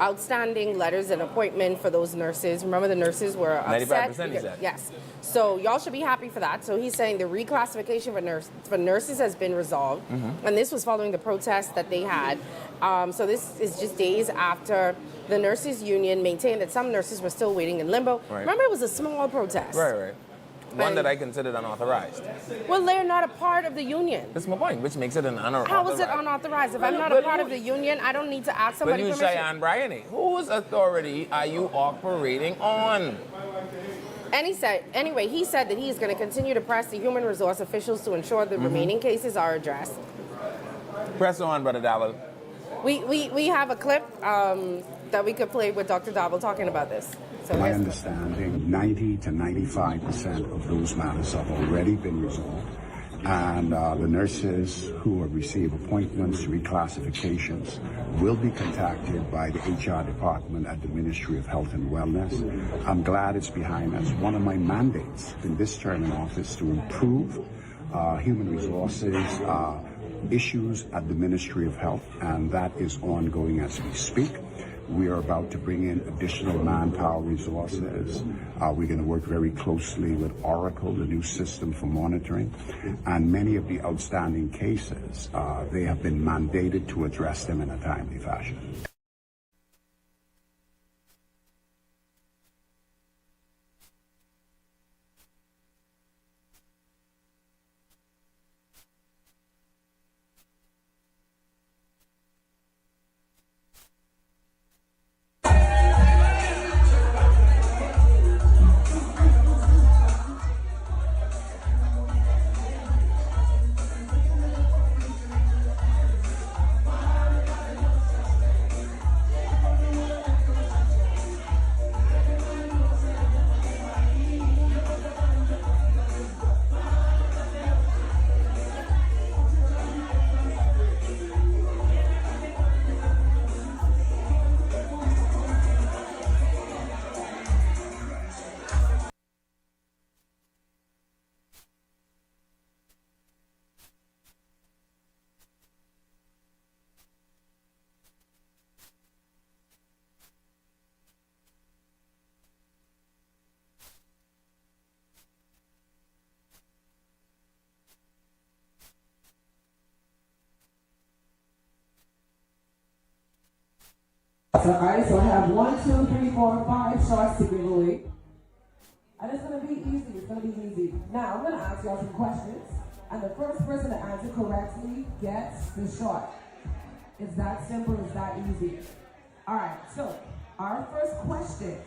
outstanding letters and appointment for those nurses. Remember, the nurses were upset. 95% he said. Yes. So y'all should be happy for that. So he's saying the reclassification for nurses has been resolved, and this was following the protest that they had. So this is just days after the nurses union maintained that some nurses were still waiting in limbo. Right. Remember, it was a small protest. Right. One that I considered unauthorized. Well, they're not a part of the union. That's my point, which makes it an unauthorized. How is it unauthorized? If I'm not a part of the union, I don't need to ask somebody But you, permission. Cheyenne Bryony, whose authority are you operating on? And he said that he is going to continue to press the human resource officials to ensure the remaining cases are addressed. Press on, Brother Darville. We have a clip that we could play with Dr. Darville talking about this. So my here's- understanding, 90 to 95% of those matters have already been resolved. And the nurses who have received appointments, reclassifications, will be contacted by the HR department at the Ministry of Health and Wellness. I'm glad it's behind us. One of my mandates in this term in office to improve human resources issues at the Ministry of Health, and that is ongoing as we speak. We are about to bring in additional manpower resources. We're going to work very closely with Oracle, the new system for monitoring. And many of the outstanding cases, they have been mandated to address them in a timely fashion. Alright, so I have 1, 2, 3, 4, 5 shots to give away. And it's gonna be easy, Now I'm gonna ask y'all some questions, and the first person to answer correctly gets the shot. It's that simple, it's that easy. Alright, so our first question.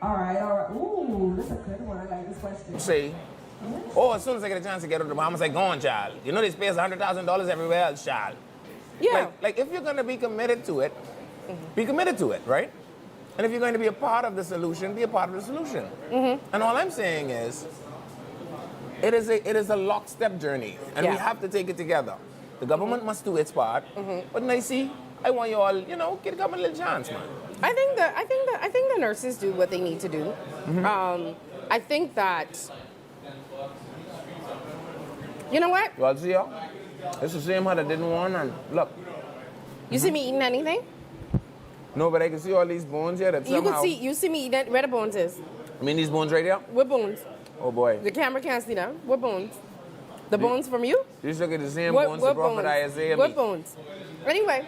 Alright. Ooh, this is a good one. I like this question. See? Oh, as soon as I get a chance to get out of the bar, I'm gonna say, go on, child. You know they pay us $100,000 everywhere else, child. Yeah. Like if you're gonna be committed to it, be committed to it, right? And if you're going to be a part of the solution, be a part of the solution. And all I'm saying is, it is a lockstep journey, and we have to take it together. The government must do its part, but now see, I want you all, give the government a little chance, man. I think the nurses do what they need to do. I think that, you know what? Well, see, it's the same how they didn't want, and look. You see me eating anything? No, but I can see all these bones here that somehow... You see me eating it, where the bones is? I mean these bones right here? What bones? Oh boy. The camera can't see them. What bones? The bones from you? You look at the same bones the prophet Isaiah. What bones? Anyway,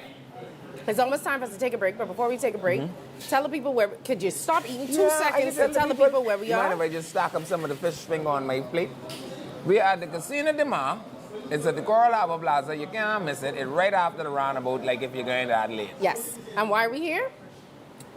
It's almost time for us to take a break, but before we take a break, tell the people where, could you stop eating 2 Yeah, seconds I to tell the people where we you are? mind if I just stack up some of the fish finger on my plate? We are at the CUCINA de MARE. It's at the Coral Harbor Plaza. You can't miss it. It's right after the roundabout, like if you're going to Adelaide. Yes. And why are we here?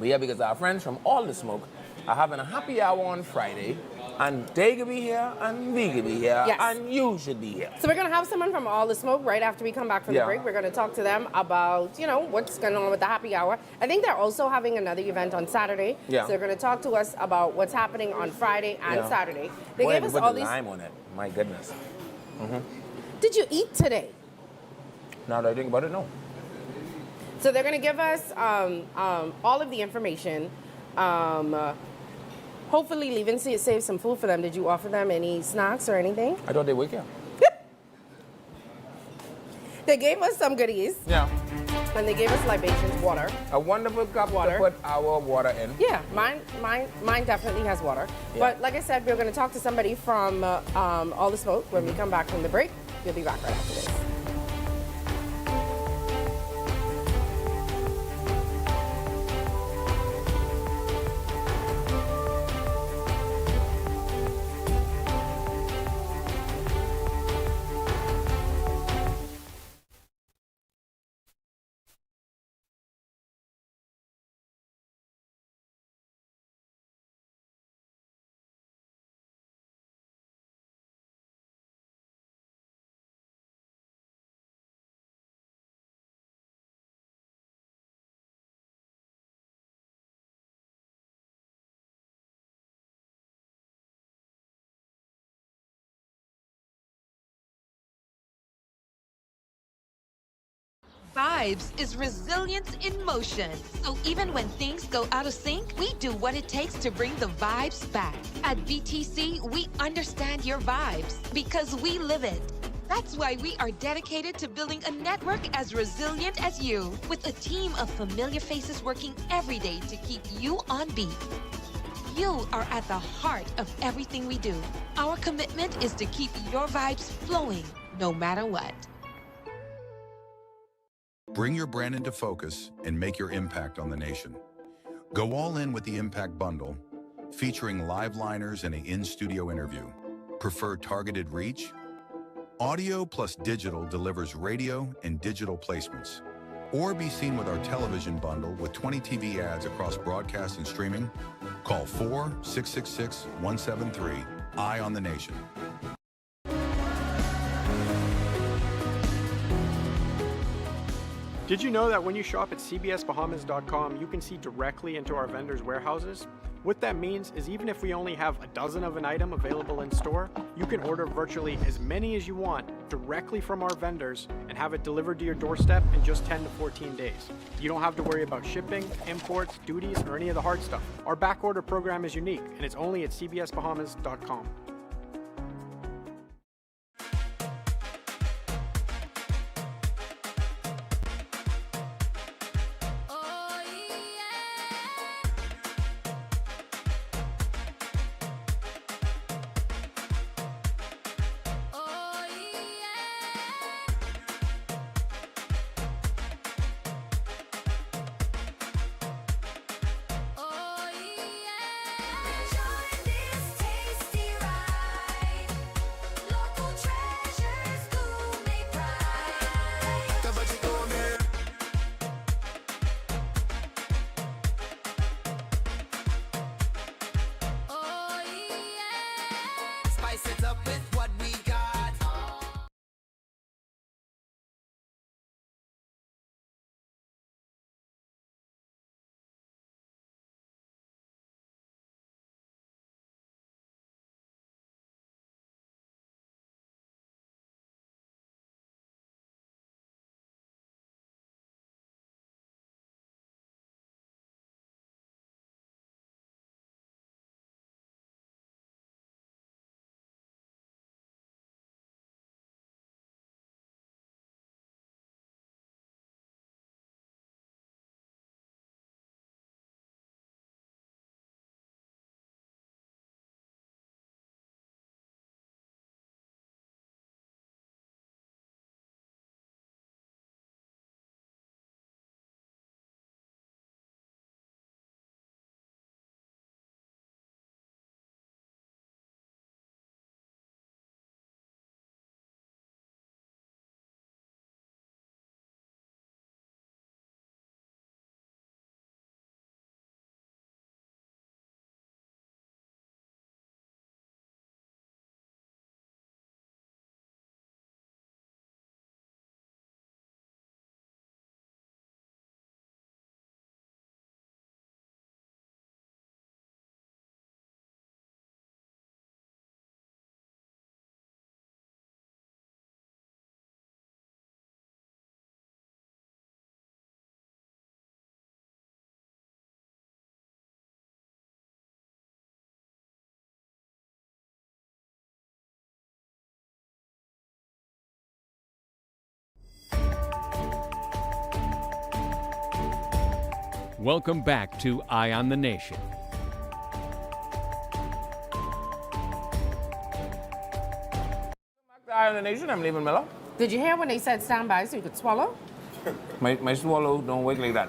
We're here because our friends from All the Smoke are having a happy hour on Friday, and they could be here, and we could be here, Yes. and you should be here. So we're going to have someone from All the Smoke right after we come back from the break. We're going to talk to them about, you know, what's going on with the happy hour. I think they're also having another event on Saturday. Yeah. So they're going to talk to us about what's happening on Friday and Saturday. They Boy, gave us put all the these. lime on it. My goodness. Did you eat today? Now that I think about it, no. So they're going to give us all of the information. Hopefully, even save some food for them. Did you offer them any snacks or anything? I thought they would, yeah. They gave us some goodies. Yeah. And they gave us libations, water. A wonderful cup to put our water in. Yeah, mine definitely has water. Yeah. But like I said, we're going to talk to somebody from All the Smoke when we come back from the break. We'll be back right after this. Vibes is resilience in motion. So even when things go out of sync, we do what it takes to bring the vibes back. At BTC, we understand your vibes because we live it. That's why we are dedicated to building a network as resilient as you, with a team of familiar faces working every day to keep you on beat. You are at the heart of everything we do. Our commitment is to keep your vibes flowing, no matter what. Bring your brand into focus and make your impact on the nation. Go all in with the Impact Bundle, featuring live liners and an in-studio interview. Prefer targeted reach? Audio plus digital delivers radio and digital placements. Or be seen with our television bundle with 20 TV ads across broadcast and streaming. Call 4-666-173. Eye on the Nation. Did you know that when you shop at cbsbahamas.com, you can see directly into our vendors' warehouses? What that means is even if we only have a dozen of an item available in store, you can order virtually as many as you want directly from our vendors and have it delivered to your doorstep in just 10 to 14 days. You don't have to worry about shipping, imports, duties, or any of the hard stuff. Our backorder program is unique, and it's only at cbsbahamas.com. Welcome back to Eye on the Nation. Eye on the Nation, I'm leaving Miller. Did you hear when they said stand by so you could swallow? My swallow don't work like that.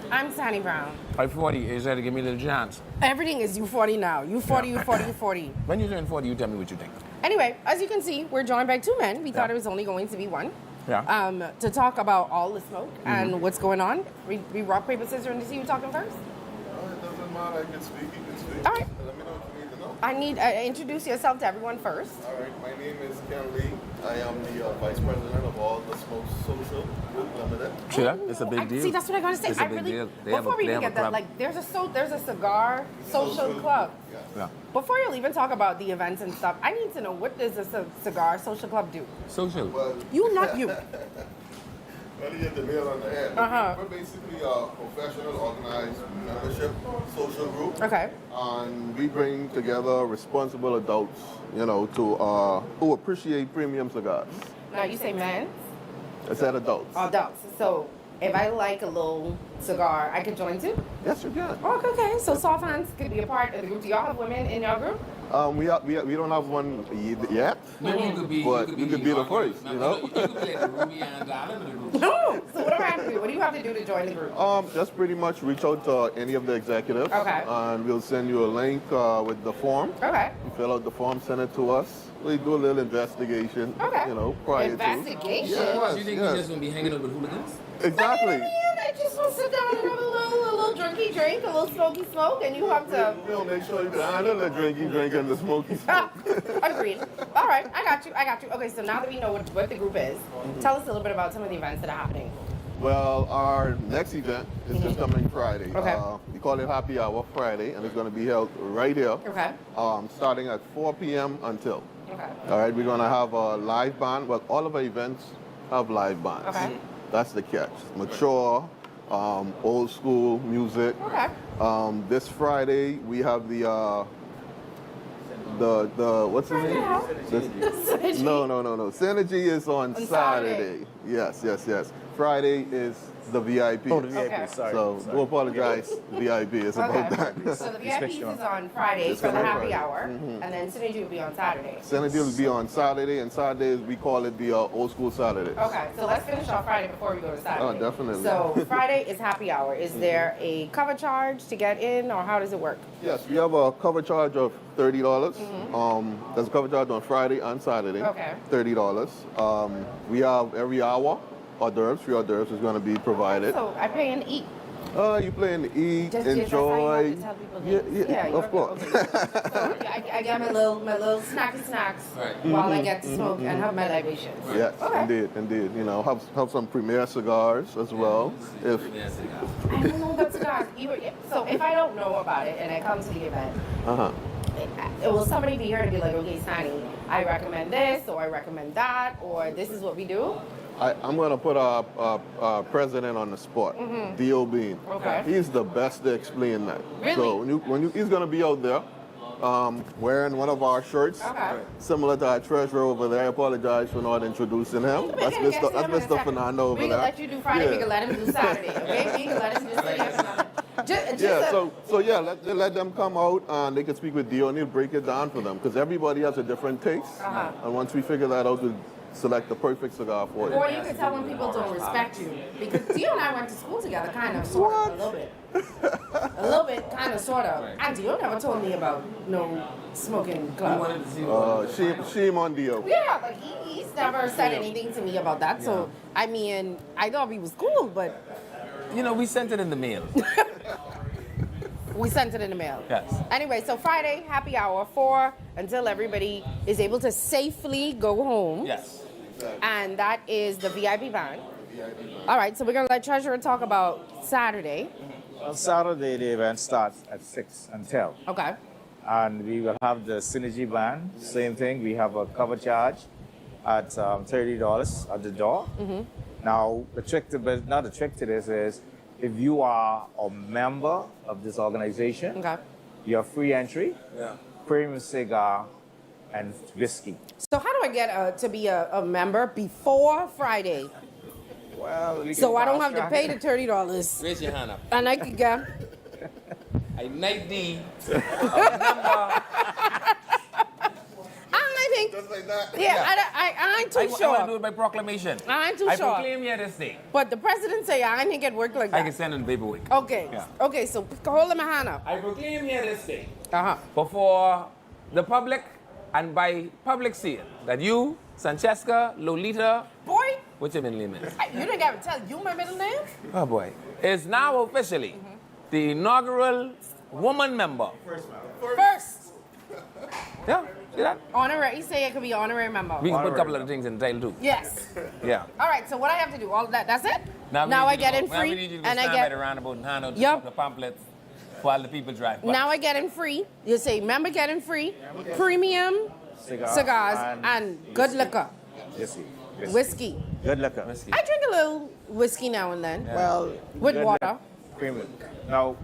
I'm Sandy Brown. I'm 40. You said to give me a little chance. Everything is you 40 now. You 40, you 40, you 40. When you turn 40, you tell me what you think. Anyway, as you can see, we're joined by two men. We thought it was only going to be one. Yeah. To talk about all the smoke and what's going on. We rock, paper, scissors, and to see who talking first. It doesn't matter. I can speak. You can speak. All right. Let me know what you need to know. I need introduce yourself to everyone first. All right. My name is Ken Lee. I am the vice president of all the Smoke Social Group Limited. See that? It's a big deal. See, that's what I'm going to say. It's a big deal. Before we even get that, like, there's a cigar social club. Yeah. Before you'll even talk about the events and stuff, I need to know, what does a cigar social club do? Social. Well, You, not you. Well, you hit the nail on the head. We're basically a professional organized membership social group. Okay. And we bring together responsible adults, you know, to who appreciate premium cigars. Now, you say men? I said adults. Adults. So, if I like a little cigar, I could join too? Yes, you can. Oh, okay. So, soft hands could be a part of the group. Do y'all have women in your group? We don't have one yet, Maybe you could be, but you could be the first, you know? You could be like the Ruby and Diamond of the group. No. So, what do I have to do? What do you have to do to join the group? Just pretty much reach out to any of the executives. Okay. And we'll send you a link with the form. Okay. You fill out the form, send it to us. We do a little investigation. Okay. You know, prior Investigation? to. You think you're just going to be hanging out with hooligans? Exactly. I just want to sit down and have a little drinky drink, a little smoky smoke, and you have to... We'll make sure you can handle the drinky drink and the smoky smoke. Agreed. All right, I got you. Okay, so now that we know what the group is, tell us a little bit about some of the events that are happening. Well, our next event is this coming Friday. Okay. We call it Happy Hour Friday, and it's going to be held right here. Okay. Starting at 4 p.m. until. Okay. All right, we're going to have a live band. Well, all of our events have live bands. Okay. That's the catch. Mature, old school music. Okay. This Friday, we have the what's the name? Synergy. No. Synergy is on Saturday. Yes. Friday is the VIP. Oh, the VIP, Okay. sorry. So, sorry. do apologize. VIP is about that. So the VIP is on Friday It's for the on happy Friday. hour, and then Synergy will be on Saturday. Synergy will be on Saturday, and Saturdays we call it the old school Saturdays. Okay, so let's finish off Friday before we go to Saturday. Oh, definitely. So Friday is happy hour. Is there a cover charge to get in, or how does it work? Yes, we have a cover charge of $30. There's a cover charge on Friday and Saturday. Okay. $30. We have every hour free hors d'oeuvres is going to be provided. So I pay and eat. You plan to eat, Just that's how you have enjoy. to tell people Yeah, this. of course. So I get my little snacky snacks while I get to smoke and have my libations. Yes, Okay. indeed. You know, have some premier cigars as well. If I don't know about cigars. So if I don't know about it and I come to the event, will somebody be here to be like, okay, Sonny, I recommend this, or I recommend that, or this is what we do? I'm going to put our president on the spot, D.O. Bean. Okay. He's the best to explain that. Really? So he's going to be out there wearing one of our shirts, similar to our treasurer over there. I apologize for not introducing him. That's Mr. Fernando over We there. can let you do Friday, we can let him do Saturday, okay? We can let him do Saturday. Let them come out and they can speak with Dio and he'll break it down for them because everybody has a different taste. And once we figure that out, we'll select the perfect cigar for you. Or you could tell when people don't respect you. Because Dio and I went to school together, kind of, sort of, a little bit. A little bit, kind of, sort of. And Dio never told me about no smoking club. Shame on Dio. Yeah, like he's never said anything to me about that. So, I mean, I thought he was cool, but... You know, we sent it in the mail. We sent it in the mail. Yes. Anyway, so Friday, happy hour, 4 until everybody is able to safely go home. Yes. And that is the VIP band. All right, so we're going to let Treasurer talk about Saturday. On Saturday, the event starts at 6 until. Okay. And we will have the Synergy band. Same thing. We have a cover charge at $30 at the door. Now, the trick to this is if you are a member of this organization, you have free entry, premium cigar, and whiskey. So how do I get to be a member before Friday? Well, we So can I don't have fast to track pay it. the $30. Raise your hand up. And I could go. I night the I think. Just like that. Yeah, I ain't too I sure. want to do it by proclamation. I ain't too I sure. proclaim here this day. But the president say I ain't get work like that. I can send in the paperwork. Okay. Yeah. Okay, so hold my hand up. I proclaim here this day Uh-huh. before the public and by public seal that you, Francesca Lolita, Boy, what's your middle name is? you didn't have to tell you my middle name? Oh boy. Is now officially the inaugural woman member. First. Yeah, see that? Honorary. You say it could be honorary member. We can put a couple of things in the title too. Yes. Yeah. All right, so what I have to do, all of that, that's it? Now I get in Now we free, need you to and stand I by get... the roundabout and hand out Yup. the pamphlets while the people drive by. Now I get in free. You say, member get in free, premium cigars, and good liquor. Whiskey. Good liquor. I drink a little whiskey now and then. Well, with good water. liquor. Premium. No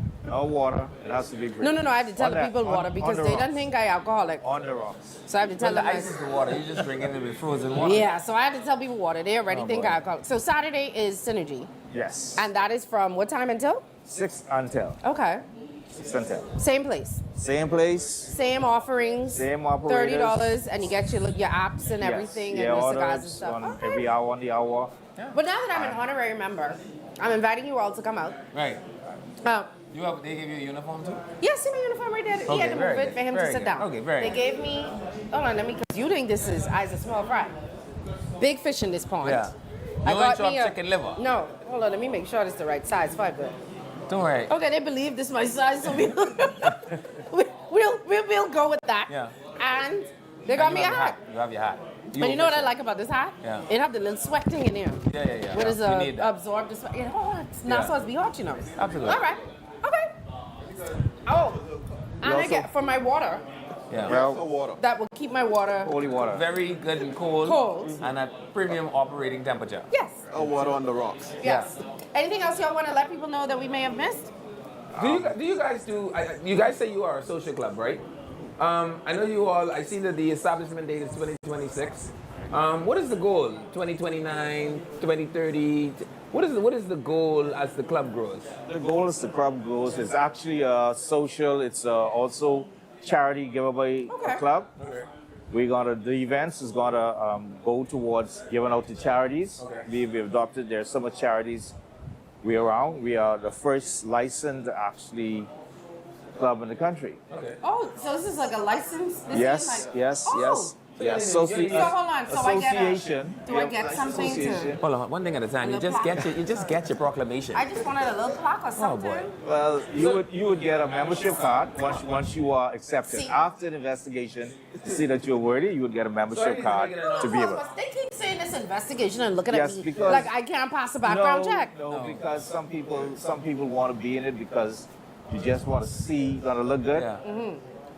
water. It has to be premium. No, I have to tell On the people on- water because on the they rocks. don't think I alcoholic. On the rocks. So I have to tell Well, the them. ice is the water. You just drink it with frozen water. Yeah, so I have to tell people water. They already Oh, think boy. I alcoholic. So Saturday is Synergy. Yes. And that is from what time until? 6 until. Okay. 6 until. Same place. Same place. Same offerings. Same operators. $30, and you get your apps and Yes. everything, Yeah, and the cigars and orders stuff. on Okay. every hour on the hour. But now that I'm an honorary member, I'm inviting you all to come out. Right. They give you a uniform too? Yeah, see my uniform right there. He Okay, had to move very it good, for him to very sit good. down. Okay, very They good. gave me, hold on, because you think this is a small fry. Big fish in this pond. Yeah. I You got ain't chopped me a chicken liver? No, hold on, let me make sure it's the right size. Fine, good. Don't worry. Okay, they believe this is my size, so we'll go with that. Yeah. And they got And me you a have hat. You have your hat. And you know what I like about this hat? Yeah. It have the little sweat thing in there. Yeah. What is You need that. absorb the sweat? It's hot. It's not Yeah. supposed to be hot, you know. Absolutely. All right. Okay. Oh, and I get for my water. Yeah. Well, That will keep my water. holy water. Very good and cold. Cold. And at premium operating temperature. Yes. Water on the rocks. Yes. Anything else y'all want to let people know that we may have missed? Do you guys do? You guys say you are a social club, right? I know you all. I see that the establishment date is 2026. What is the goal? 2029, 2030. What is the goal as the club grows? The goal is the club grows. It's actually social. It's also charity giveaway club. Okay. The events is gonna go towards giving out to charities. We've adopted. There's so much charities we around. We are the first licensed actually club in the country. Okay. Oh, so this is like a license? This Yes, is like, yes, oh. yes. Yeah, So hold on, so association. do I get something to? Hold on, one thing at a time. A You little just get your proclamation. I just wanted a little plaque or something. boy. Well, you would get a membership card once you are accepted. After the investigation, to see that you're worthy, you would get a membership card to be able. They keep saying this investigation and looking Yes, at me because- like I can't pass a background check. No, because some people want to be in it because you just want to see, gonna look good.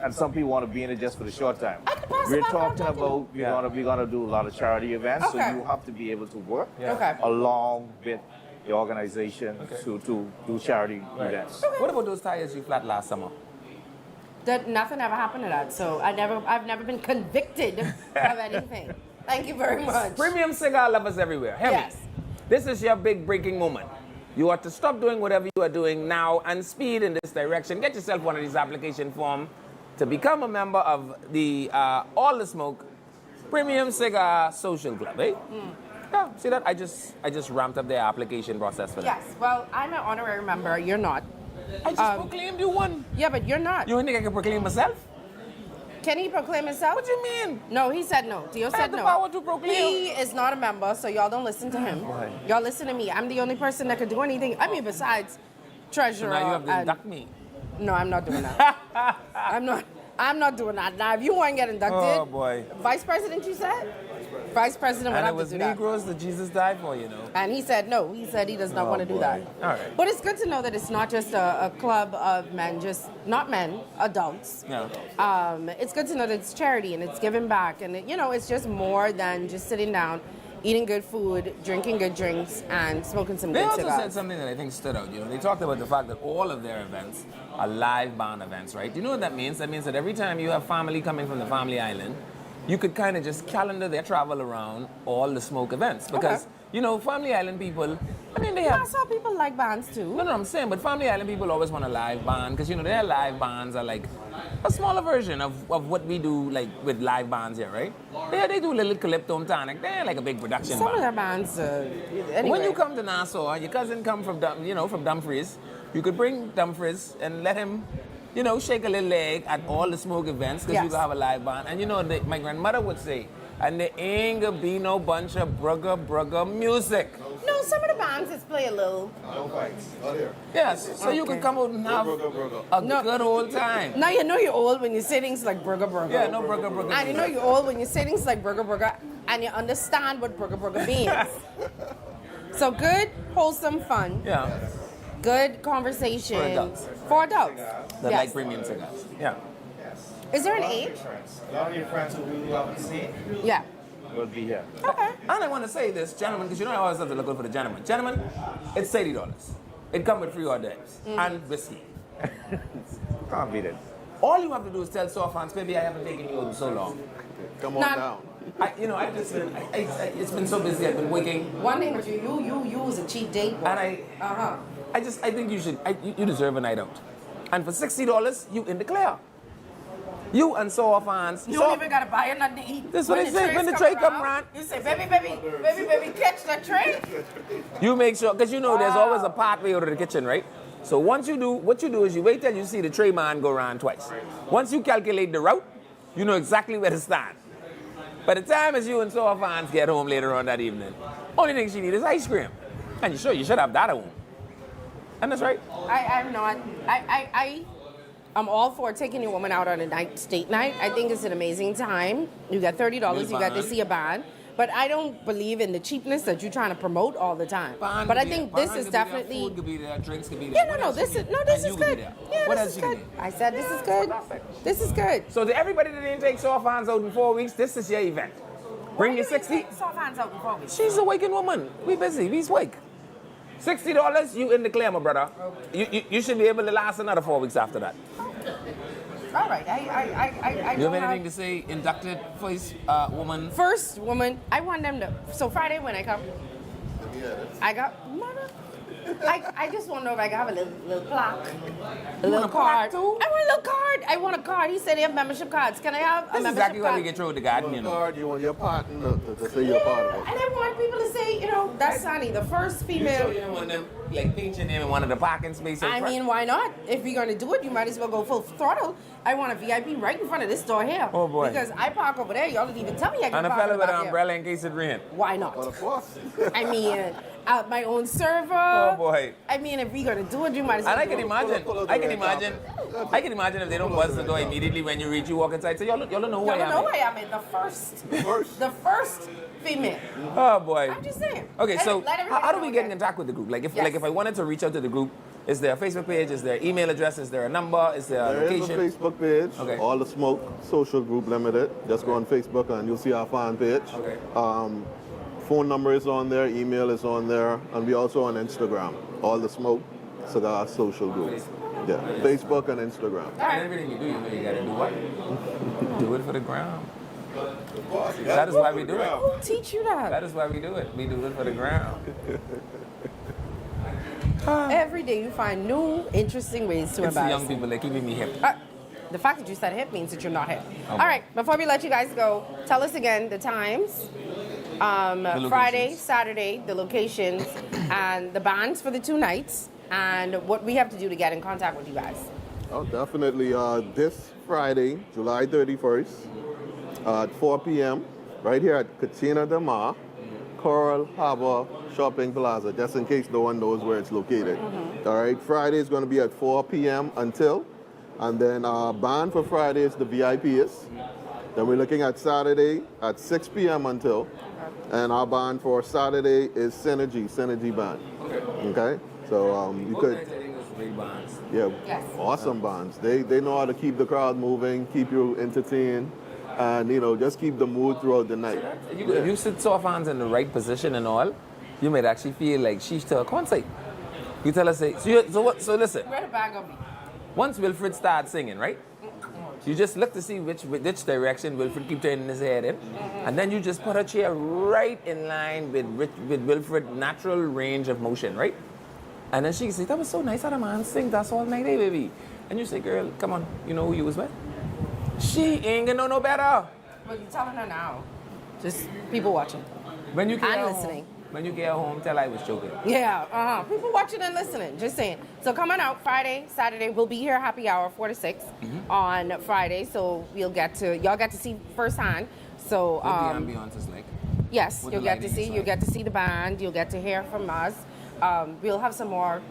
And some people want to be in it just for the short time. We're talking about we're gonna do a lot of charity events, so Okay. you have to be able to work Okay. along with the organization to do charity events. What about those tires you flat last summer? That nothing ever happened to that, so I've never been convicted of anything. Thank you very much. Premium cigar lovers everywhere. Hear me. Yes. This is your big breaking moment. You are to stop doing whatever you are doing now and speed in this direction. Get yourself one of these application forms to become a member of the All the Smoke Premium Cigar Social Club, eh? Yeah, see that? I just ramped up the application process for that. Yes. Well, I'm an honorary member. You're not. I just proclaimed you one. Yeah, but you're not. You think I can proclaim myself? Can he proclaim himself? What do you mean? No, he said no. Theo I said have the no. power to proclaim. He is not a member, so y'all don't listen to him. Right. Y'all listen to me. I'm the only person that can do anything. I mean, besides treasurer. So now you have to and- induct me. No, I'm not doing that. I'm not doing that. Now, if you want to get inducted, Oh boy. Vice President, you said? Vice President would And it have was to do that. Negroes that Jesus died for, you know. And he said no. He said he does not Oh, want to do boy. that. All right. But it's good to know that it's not just a club of men, not men, adults. Yeah. It's good to know that it's charity and it's giving back. And, it's just more than just sitting down, eating good food, drinking good drinks, and smoking some They good also cigars. said something that I think stood out. They talked about the fact that all of their events are live band events, right? Do you know what that means? That means that every time you have family coming from the family island, you could kind of just calendar their travel around all the smoke events. Because, you know, Family Island people, I mean, they have... Nassau people like bands too. No, I'm saying, but Family Island people always want a live band because, you know, their live bands are like a smaller version of what we do, like, with live bands here, right? Yeah, they do a little calypso tonic. They're like a big production Some band. of their bands, anyway. When you come to Nassau, your cousin come from, from Dumfries, you could bring Dumfries and let him, you know, shake a little leg at all the smoke events because you could have a live band. And, you know, my grandmother would say, and there ain't gonna be no bunch of brugger music. No, some of the bands just play a little. No fights. Not here. Yes, so you can come out and have a good old time. Now you know you're old when you say things like burger. Yeah, no burger. And you know you're old when you say things like burger, and you understand what burger means. So good, wholesome fun. Yeah. Good conversation. For adults. For adults. That Yes. like premium cigars. Yeah. Is there an age? A lot of your friends who we haven't seen Yeah. will be here. Okay. And I want to say this, gentlemen, because you know I always have to look out for the gentlemen. Gentlemen, it's $30. It comes with free hors d'oeuvres and whiskey. Can't beat it. All you have to do is tell Soft Fans, baby, I haven't taken you out in so long. Come on down. It's been so busy. I've been working. One thing with you was a cheap date. Boy. And I think you deserve a night out. And for $60, you in the clear. You and Soft Fans. You don't even gotta buy nothing to eat. That's what I say. When the tray come around, you say, baby, catch that tray. you make sure, because you know there's always a pathway out of the kitchen, right? So once you do, what you do is you wait till you see the tray man go around twice. Once you calculate the route, you know exactly where to stand. By the time as you and Soft Fans get home later on that evening, only thing she needs is ice cream. And you should have that at home. And that's right. I'm not. I'm all for taking your woman out on a date night. I think it's an amazing time. You got $30, you got to see a band. But I don't believe in the cheapness that you're trying to promote all the time. But I think this is definitely... Food could be there, drinks could be there. Yeah, this is good. Yeah, What this else is you good. can I said this is good. This is good. So to everybody that didn't take Soft Fans out in 4 weeks, this is your event. Bring your 60. Soft Fans out in 4 weeks. She's a waking woman. We busy. We's wake. $60, you in the clear, my brother. You should be able to last another 4 weeks after that. All right. I You have anything to say? Inducted first woman. First woman. I want them to. So Friday when I come, I got. I just want to know if I can have a little plaque, a little card. I want a little card. I want a card. He said they have membership cards. Can I have a This is membership exactly card? why we get through with the garden, you know. Card, you want your partner to say you're part of it. And I want people to say, that's Sonny, the first female. You don't want them like paint your name in one of the parking spaces. I mean, why not? If you're gonna do it, you might as well go full throttle. I want a VIP right in front of this door here. Oh boy! Because I park over there, y'all didn't even tell me I can And a park fella with back an here. umbrella in case it rain. Why not? Of course. I mean, my own server. Oh boy! I mean, if we're gonna do it, you might as well. And I can imagine. I can imagine if they don't buzz the door immediately when you reach, you walk inside. So y'all don't know who I am. Y'all know who I am. The first female. Oh boy! I'm just saying. Okay, so let everybody how do know we get in contact with the group? Like if I wanted to reach out to the group, is there a Facebook page? Is there an email address? Is there a number? Is there a location? There is a Facebook page. Okay. All the Smoke Social Group Limited. Just go on Facebook and you'll see our fan page. Okay. Phone number is on there. Email is on there, and we also on Instagram. All the Smoke Cigar Social Group. Yeah, Facebook and Instagram. And everything you do, you know you gotta do what? Do it for the ground. That is why we do it. Who teach you that? That is why we do it. We do it for the ground. Every day you find new, interesting ways to It's the embarrass young people that keeping me hip. The fact that you said hip means that you're not hip. Oh, All right, before we let you guys go, tell us again the times. Friday, Saturday, the locations, and the bands for the 2 nights, and what we have to do to get in contact with you guys. Oh, definitely. This Friday, July 31st, at 4 p.m., right here at CUCINA de MARE, Coral Harbor Shopping Plaza, just in case no one knows where it's located. All right, Friday is going to be at 4 p.m. until, and then our band for Friday is the VIPs. Then we're looking at Saturday at 6 p.m. until, and our band for Saturday is Synergy Band. Okay, so you could. Yeah, yes. Awesome bands. They know how to keep the crowd moving, keep you entertained, and just keep the mood throughout the night. If you sit Soft Fans in the right position and all, you might actually feel like she's to a concert. You tell her, say, so listen. Where the bag of me? Once Wilfred started singing, right? You just look to see which direction Wilfred keep turning his head in. And then you just put a chair right in line with Wilfred's natural range of motion, right? And then she can say, that was so nice how the man sing, that's all night, baby. And you say, girl, come on, you know who you was with? She ain't gonna know no better. Well, you're telling her now. Just people watching. When you get and listening. When you get home, tell I was joking. Yeah, people watching and listening, just saying. So come on out Friday, Saturday. We'll be here happy hour 4 to 6 on Friday. So y'all get to see firsthand. So what the ambiance is like. Yes, What you'll the get to lighting see. is You'll like. get to see the band. You'll get to hear from us. We'll have some more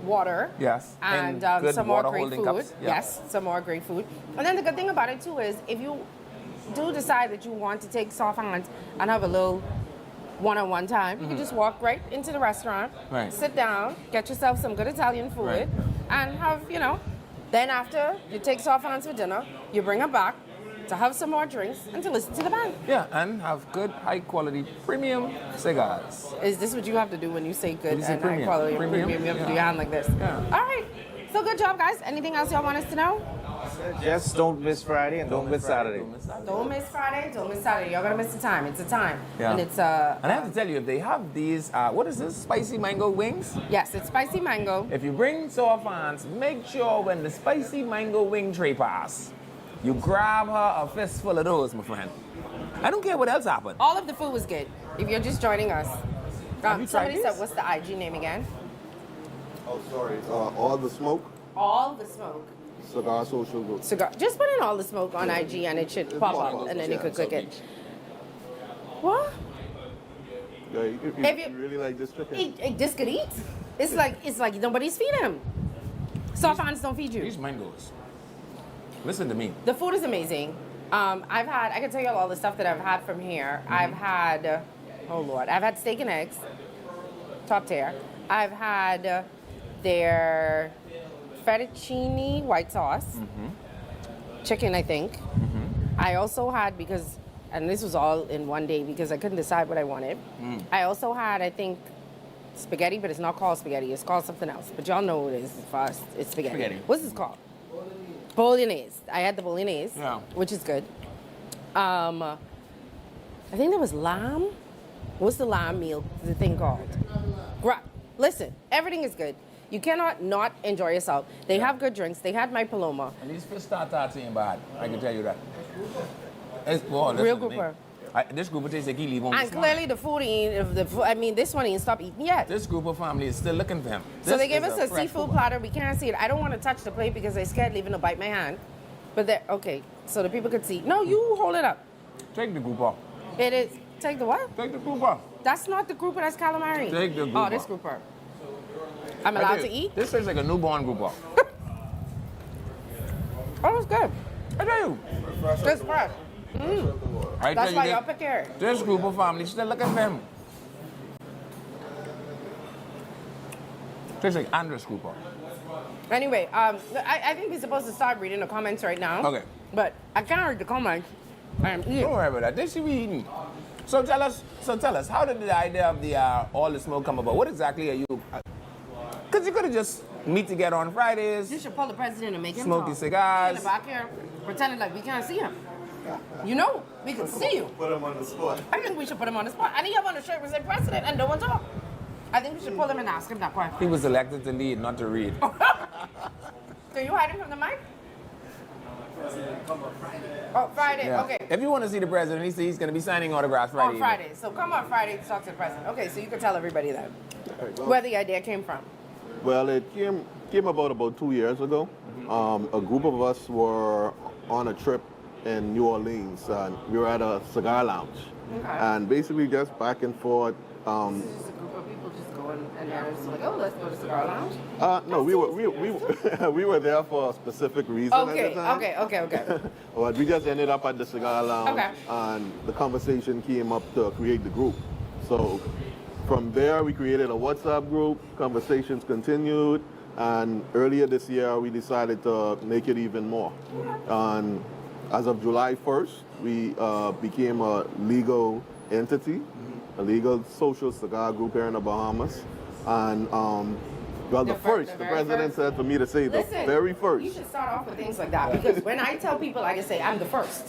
water. Yes. And good some more water great holding food. cups. Yeah. Yes, some more great food. And then the good thing about it too is if you do decide that you want to take soft hands and have a little one-on-one time, you can just walk right into the restaurant, Right. sit down, get yourself some good Italian food, Right. and have, then after you take soft hands for dinner, you bring them back to have some more drinks and to listen to the band. Yeah, and have good, high-quality, premium cigars. Is this what you have to do when you say good When you say and high premium. quality? Premium, You have to do yeah. your hand like this. Yeah. All right. So good job, guys. Anything else y'all want us to know? Just don't miss Friday and don't miss Saturday. Don't miss Friday. Don't miss Saturday. Y'all gonna miss the time. It's a time. Yeah. And it's And I have to tell you, if they have these, what is this, spicy mango wings? Yes, it's spicy mango. If you bring soft hands, make sure when the spicy mango wing tray pass, you grab her a fistful of those, my friend. I don't care what else happened. All of the food was good. If you're just joining us. Have you tried Somebody these? said, what's the IG name again? Oh, sorry. All the Smoke, All the Smoke. Cigar Social Group. Cigar. Just put in All the Smoke on IG and it should pop up and then you could click it. What? Yeah, you If you- really like this chicken? This could eat. It's like nobody's feeding him. Soft hands don't feed you. These mangoes. Listen to me. The food is amazing. I can tell you all the stuff that I've had from here. I've had, oh Lord, I've had steak and eggs, top tier. I've had their fettuccine white sauce, chicken, I think. I also had, and this was all in one day because I couldn't decide what I wanted. I also had, I think, spaghetti, but it's not called spaghetti. It's called something else. But y'all know what it is for us. It's spaghetti. Spaghetti. What's this called? Bolognese. I had the bolognese, Yeah. which is good. I think there was lamb. What's the lamb meal? The thing called? Listen, everything is good. You cannot not enjoy yourself. They have good drinks. They had my Paloma. And these fish tartars ain't bad. I can tell you that. Listen Real to me. grouper. This group tastes like he leave on And clearly the food ain't, this one ain't stopped eating yet. This group of family is still looking for him. So This they gave is us a fresh seafood food. platter. We can't see it. I don't want to touch the plate because I'm scared leaving to bite my hand. But okay, so the people could see. No, you hold it up. Take the grouper. It is. Take the what? Take the grouper. That's not the grouper, that's calamari. Take the Oh, grouper. this grouper. I'm allowed to eat? This tastes like a newborn grouper. Oh, it's good. I tell you. It's fresh. I That's tell why you y'all that pick here. this group of family still looking for him. Tastes like Andres grouper. Anyway, I think we're supposed to start reading the comments right now. Okay. But I can't read the comments. I'm eating. Don't worry about that. They should be eating. So tell us, how did the idea of the all the smoke come about? What exactly are you? Because you could have just meet together on Fridays. You should pull the president and make him Smoky talk. cigars. In the back here, pretending like we can't see him. You know, we can see you. Put him on the spot. I think we should put him on the spot. I think you have on the shirt was say president and no one talk. I think we should pull him and ask him that question. He was elected to lead, not to read. So you hiding from the mic? Oh, Friday. Yeah. Okay. If you want to see the president, he's going to be signing autographs Friday. On Friday. So come on Friday to talk to the president. Okay, so you can tell everybody that. Where the idea came from. Well, it came about 2 years ago. A group of us were on a trip in New Orleans, and we were at a cigar lounge. Okay. And basically just back and forth. Just a group of people just going and they're just like, oh, let's go to cigar lounge. No, we were there for a specific reason at Okay, the time. okay. But we just ended up at the cigar lounge, Okay. and the conversation came up to create the group. So from there, we created a WhatsApp group. Conversations continued, and earlier this year, we decided to make it even more. And as of July 1st, we became a legal entity, a legal social cigar group here in the Bahamas, and Well, The the fir- first, the the very president first? said for me to say the Listen, very You first. should start off with things like that because when I tell people, I just say I'm the first.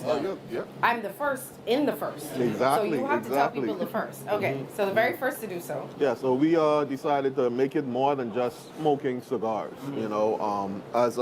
Yeah. I'm the first in the first. Exactly, So you have to tell exactly. people the first. Okay. So the very first to do so. Yeah, so we decided to make it more than just smoking cigars. You know, as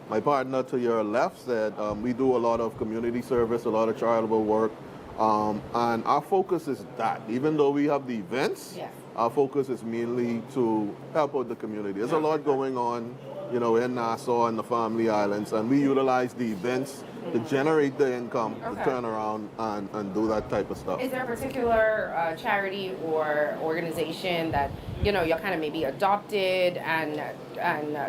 my partner to your left said, we do a lot of community service, a lot of charitable work, and our focus is that. Even though we have the events, our focus is mainly to help out the community. There's a lot going on, you know, in Nassau and the Family Islands, and we utilize the events to generate the income, to turn around and do that type of stuff. Is there a particular charity or organization that you're kind of maybe adopted and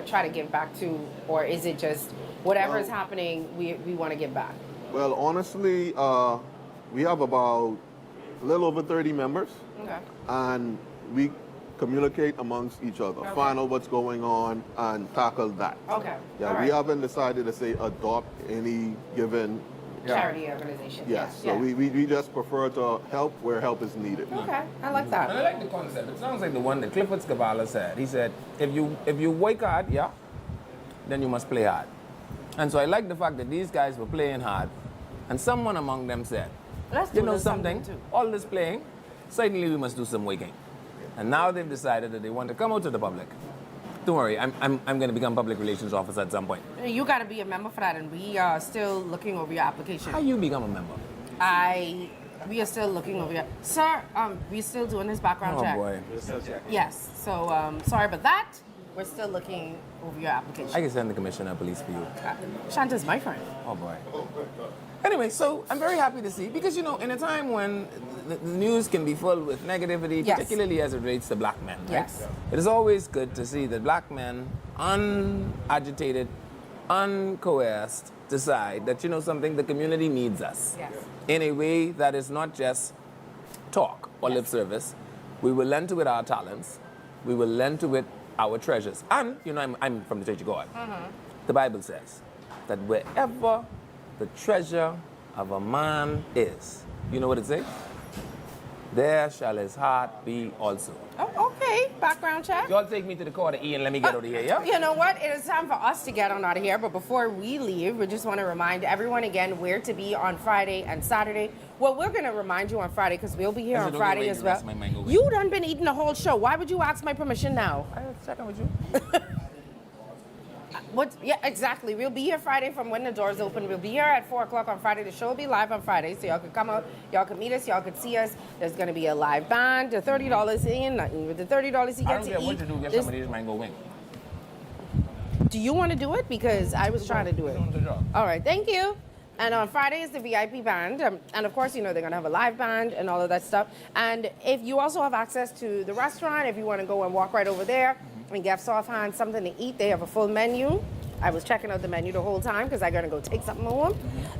try to give back to, or is it just whatever is happening, we want to give back? Well, honestly, we have about a little over 30 members, and we communicate amongst each other, find out what's going on, and tackle that. Okay. Yeah, All we right. haven't decided to say adopt any given Charity organization. Yes, Yeah. so we just prefer to help where help is needed. Okay, I like that. And I like the concept. It sounds like the one that Clifford Scavala said. He said, if you work hard, then you must play hard. And so I like the fact that these guys were playing hard, and someone among them said, Let's do you know this something, too. all this playing, certainly we must do some working. And now they've decided that they want to come out to the public. Don't worry, I'm going to become public relations officer at some point. You got to be a member for that, and we are still looking over your application. How you become a member? We are still looking over your... Sir, we're still doing this background check. Oh boy. We're still checking. Yes, so sorry about that. We're still looking over your application. I can send the commissioner of police for you. Shanta's my friend. Oh boy. Anyway, so I'm very happy to see, because in a time when the news can be full with negativity, Yes. particularly as it relates to black men, right? Yes. It is always good to see that black men, unagitated, uncoerced, decide that, something, the community needs us. Yes. In a way that is not just talk or lip service. We will lend to it our talents. We will lend to it our treasures. And, I'm from the Church of God. The Bible says that wherever the treasure of a man is, you know what it says? There shall his heart be also. Oh, okay. Background check. Y'all take me to the corner, E, and let me get out of here, yeah? You know what? It is time for us to get on out of here. But before we leave, we just want to remind everyone again where to be on Friday and Saturday. Well, we're going to remind you on Friday because we'll be here Is it on okay Friday wait as the well. rest of my mango wing? You done been eating the whole show. Why would you ask my permission now? I was checking with you. Yeah, exactly. We'll be here Friday from when the doors open. We'll be here at 4 o'clock on Friday. The show will be live on Friday, so y'all can come out, y'all can meet us, y'all can see us. There's going to be a live band. The $30 in, nothing with the $30 you I get don't to care eat. what you do, get This- somebody this mango wing. Do you want to do it? Because I was trying to do it. All right, thank you. And on Friday is the VIP band. And of course, they're going to have a live band and all of that stuff. And if you also have access to the restaurant, if you want to go and walk right over there and get soft hands, something to eat, they have a full menu. I was checking out the menu the whole time because I'm going to go take something home.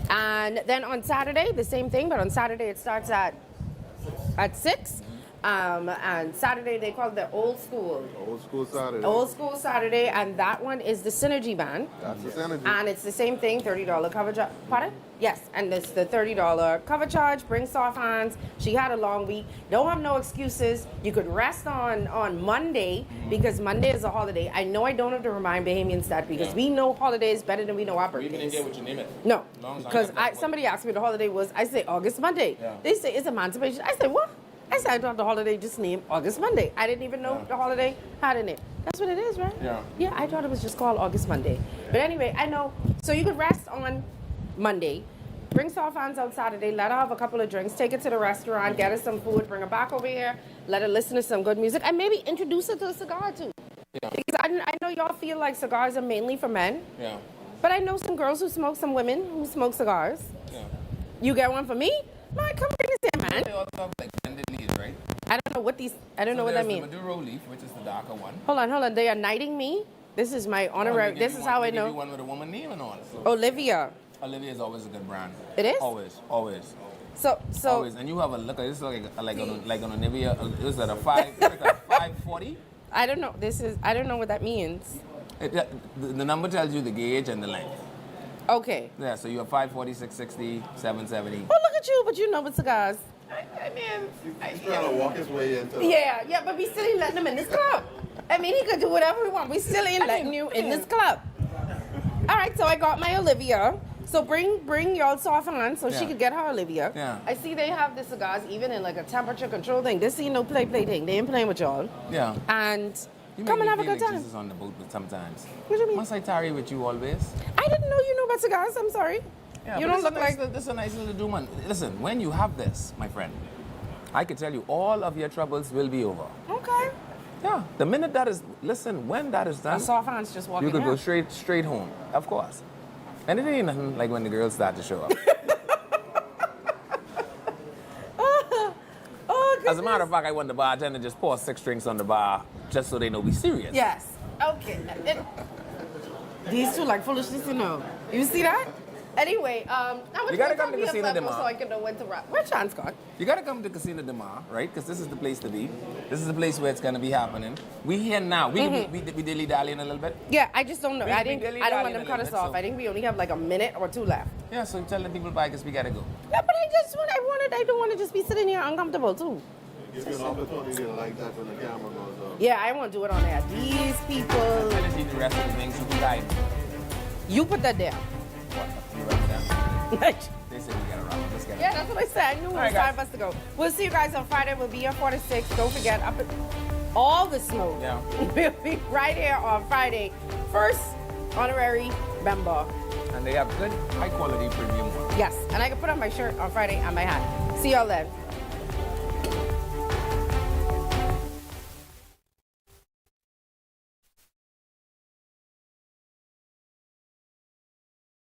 And then on Saturday, the same thing, but on Saturday it starts at 6. And Saturday they call it the Old School. Old School Saturday. Old School Saturday, and that one is the Synergy Band. That's the Synergy. And it's the same thing, $30 cover charge. Pardon? Yes, and it's the $30 cover charge. Bring soft hands. She had a long week. Don't have no excuses. You could rest on Monday because Monday is a holiday. I know I don't have to remind Bahamians that because we know holidays better than we know our We even birthdays. didn't get what you name it. No, Long as I because got that somebody asked me the holiday was, I say August Monday. Yeah. They say it's Emancipation. I said, what? I said I thought the holiday just named August Monday. I didn't even know the holiday had a name. That's what it is, right? Yeah. Yeah, I thought it was just called August Monday. But anyway, I know. So you could rest on Monday, bring soft hands out Saturday, let her have a couple of drinks, take her to the restaurant, get her some food, bring her back over here, let her listen to some good music, and maybe introduce her to a cigar too. Yeah. Because I know y'all feel like cigars are mainly for men, Yeah. but I know some girls who smoke, some women who smoke cigars. Yeah. You get one for me? No, come bring this here, man. They also have like blended leaves, right? I don't know what these. I don't know what that means. There's the Maduro leaf, which is the darker one. Hold on. They are knighting me. This is my honorary. This is how I They give you know. one with a woman name and all. So Olivia. Olivia is always a good brand. It is? Always. So. Always. And you have a look. This is like on Olivia. Is that a 540? I don't know. I don't know what that means. The number tells you the gauge and the length. Okay. Yeah. So you have 540, 660, 770. Oh, look at you! But you know with cigars. He's trying to walk his way into Yeah, but we still ain't letting him in this club. I mean, he could do whatever he wants. We still ain't letting you in this club. All right, so I got my Olivia. So bring y'all soft on so she could get her Olivia. Yeah. I see they have the cigars even in like a temperature control thing. This ain't no play thing. They ain't playing with y'all. Yeah. And You come make and me have a feel good like time. Jesus on the boat sometimes. What do you mean? Must I tarry with you always? I didn't know you knew about cigars. I'm sorry. Yeah, you but don't this look is a nice, like. this is a nice little do man. Listen, when you have this, my friend, I can tell you all of your troubles will be over. Okay. Yeah. The minute that is, listen, when that is done, A soft hand's just walking you could in. go straight home. Of course. And it ain't nothing like when the girls start to show up. As a matter of fact, I want the bartender to just pour 6 drinks on the bar just so they know we serious. Yes. Okay. These two like foolishness, you know. You see that? Anyway, You gotta come to Casino de Mar. so I can know when to wrap. Where's Sean Scott? You gotta come to Casino de Mar, right? Because this is the place to be. This is the place where it's gonna be happening. We here now. We dilly-dallying a little bit. Yeah, I just don't know. I don't want them dilly-dallying cut a us little off. bit, I think we only have like a minute or 2 left. Yeah, so tell the people bye because we gotta go. Yeah, but I don't want to just be sitting here uncomfortable too. Give you an opportunity to like that when the camera goes up. Yeah, I won't do it on there. These people. Tell us the rest of the things you can guide. You put that there. You write it down. They said we gotta rock. Let's get it. Yeah, that's what I said. I knew it was All right, time guys. for us to go. We'll see you guys on Friday. We'll be here 4 to 6. Don't forget, up at all the smoke. Yeah. We'll be right here on Friday. First honorary member. And they have good, high quality premium ones. Yes, and I can put on my shirt on Friday and my hat. See y'all then.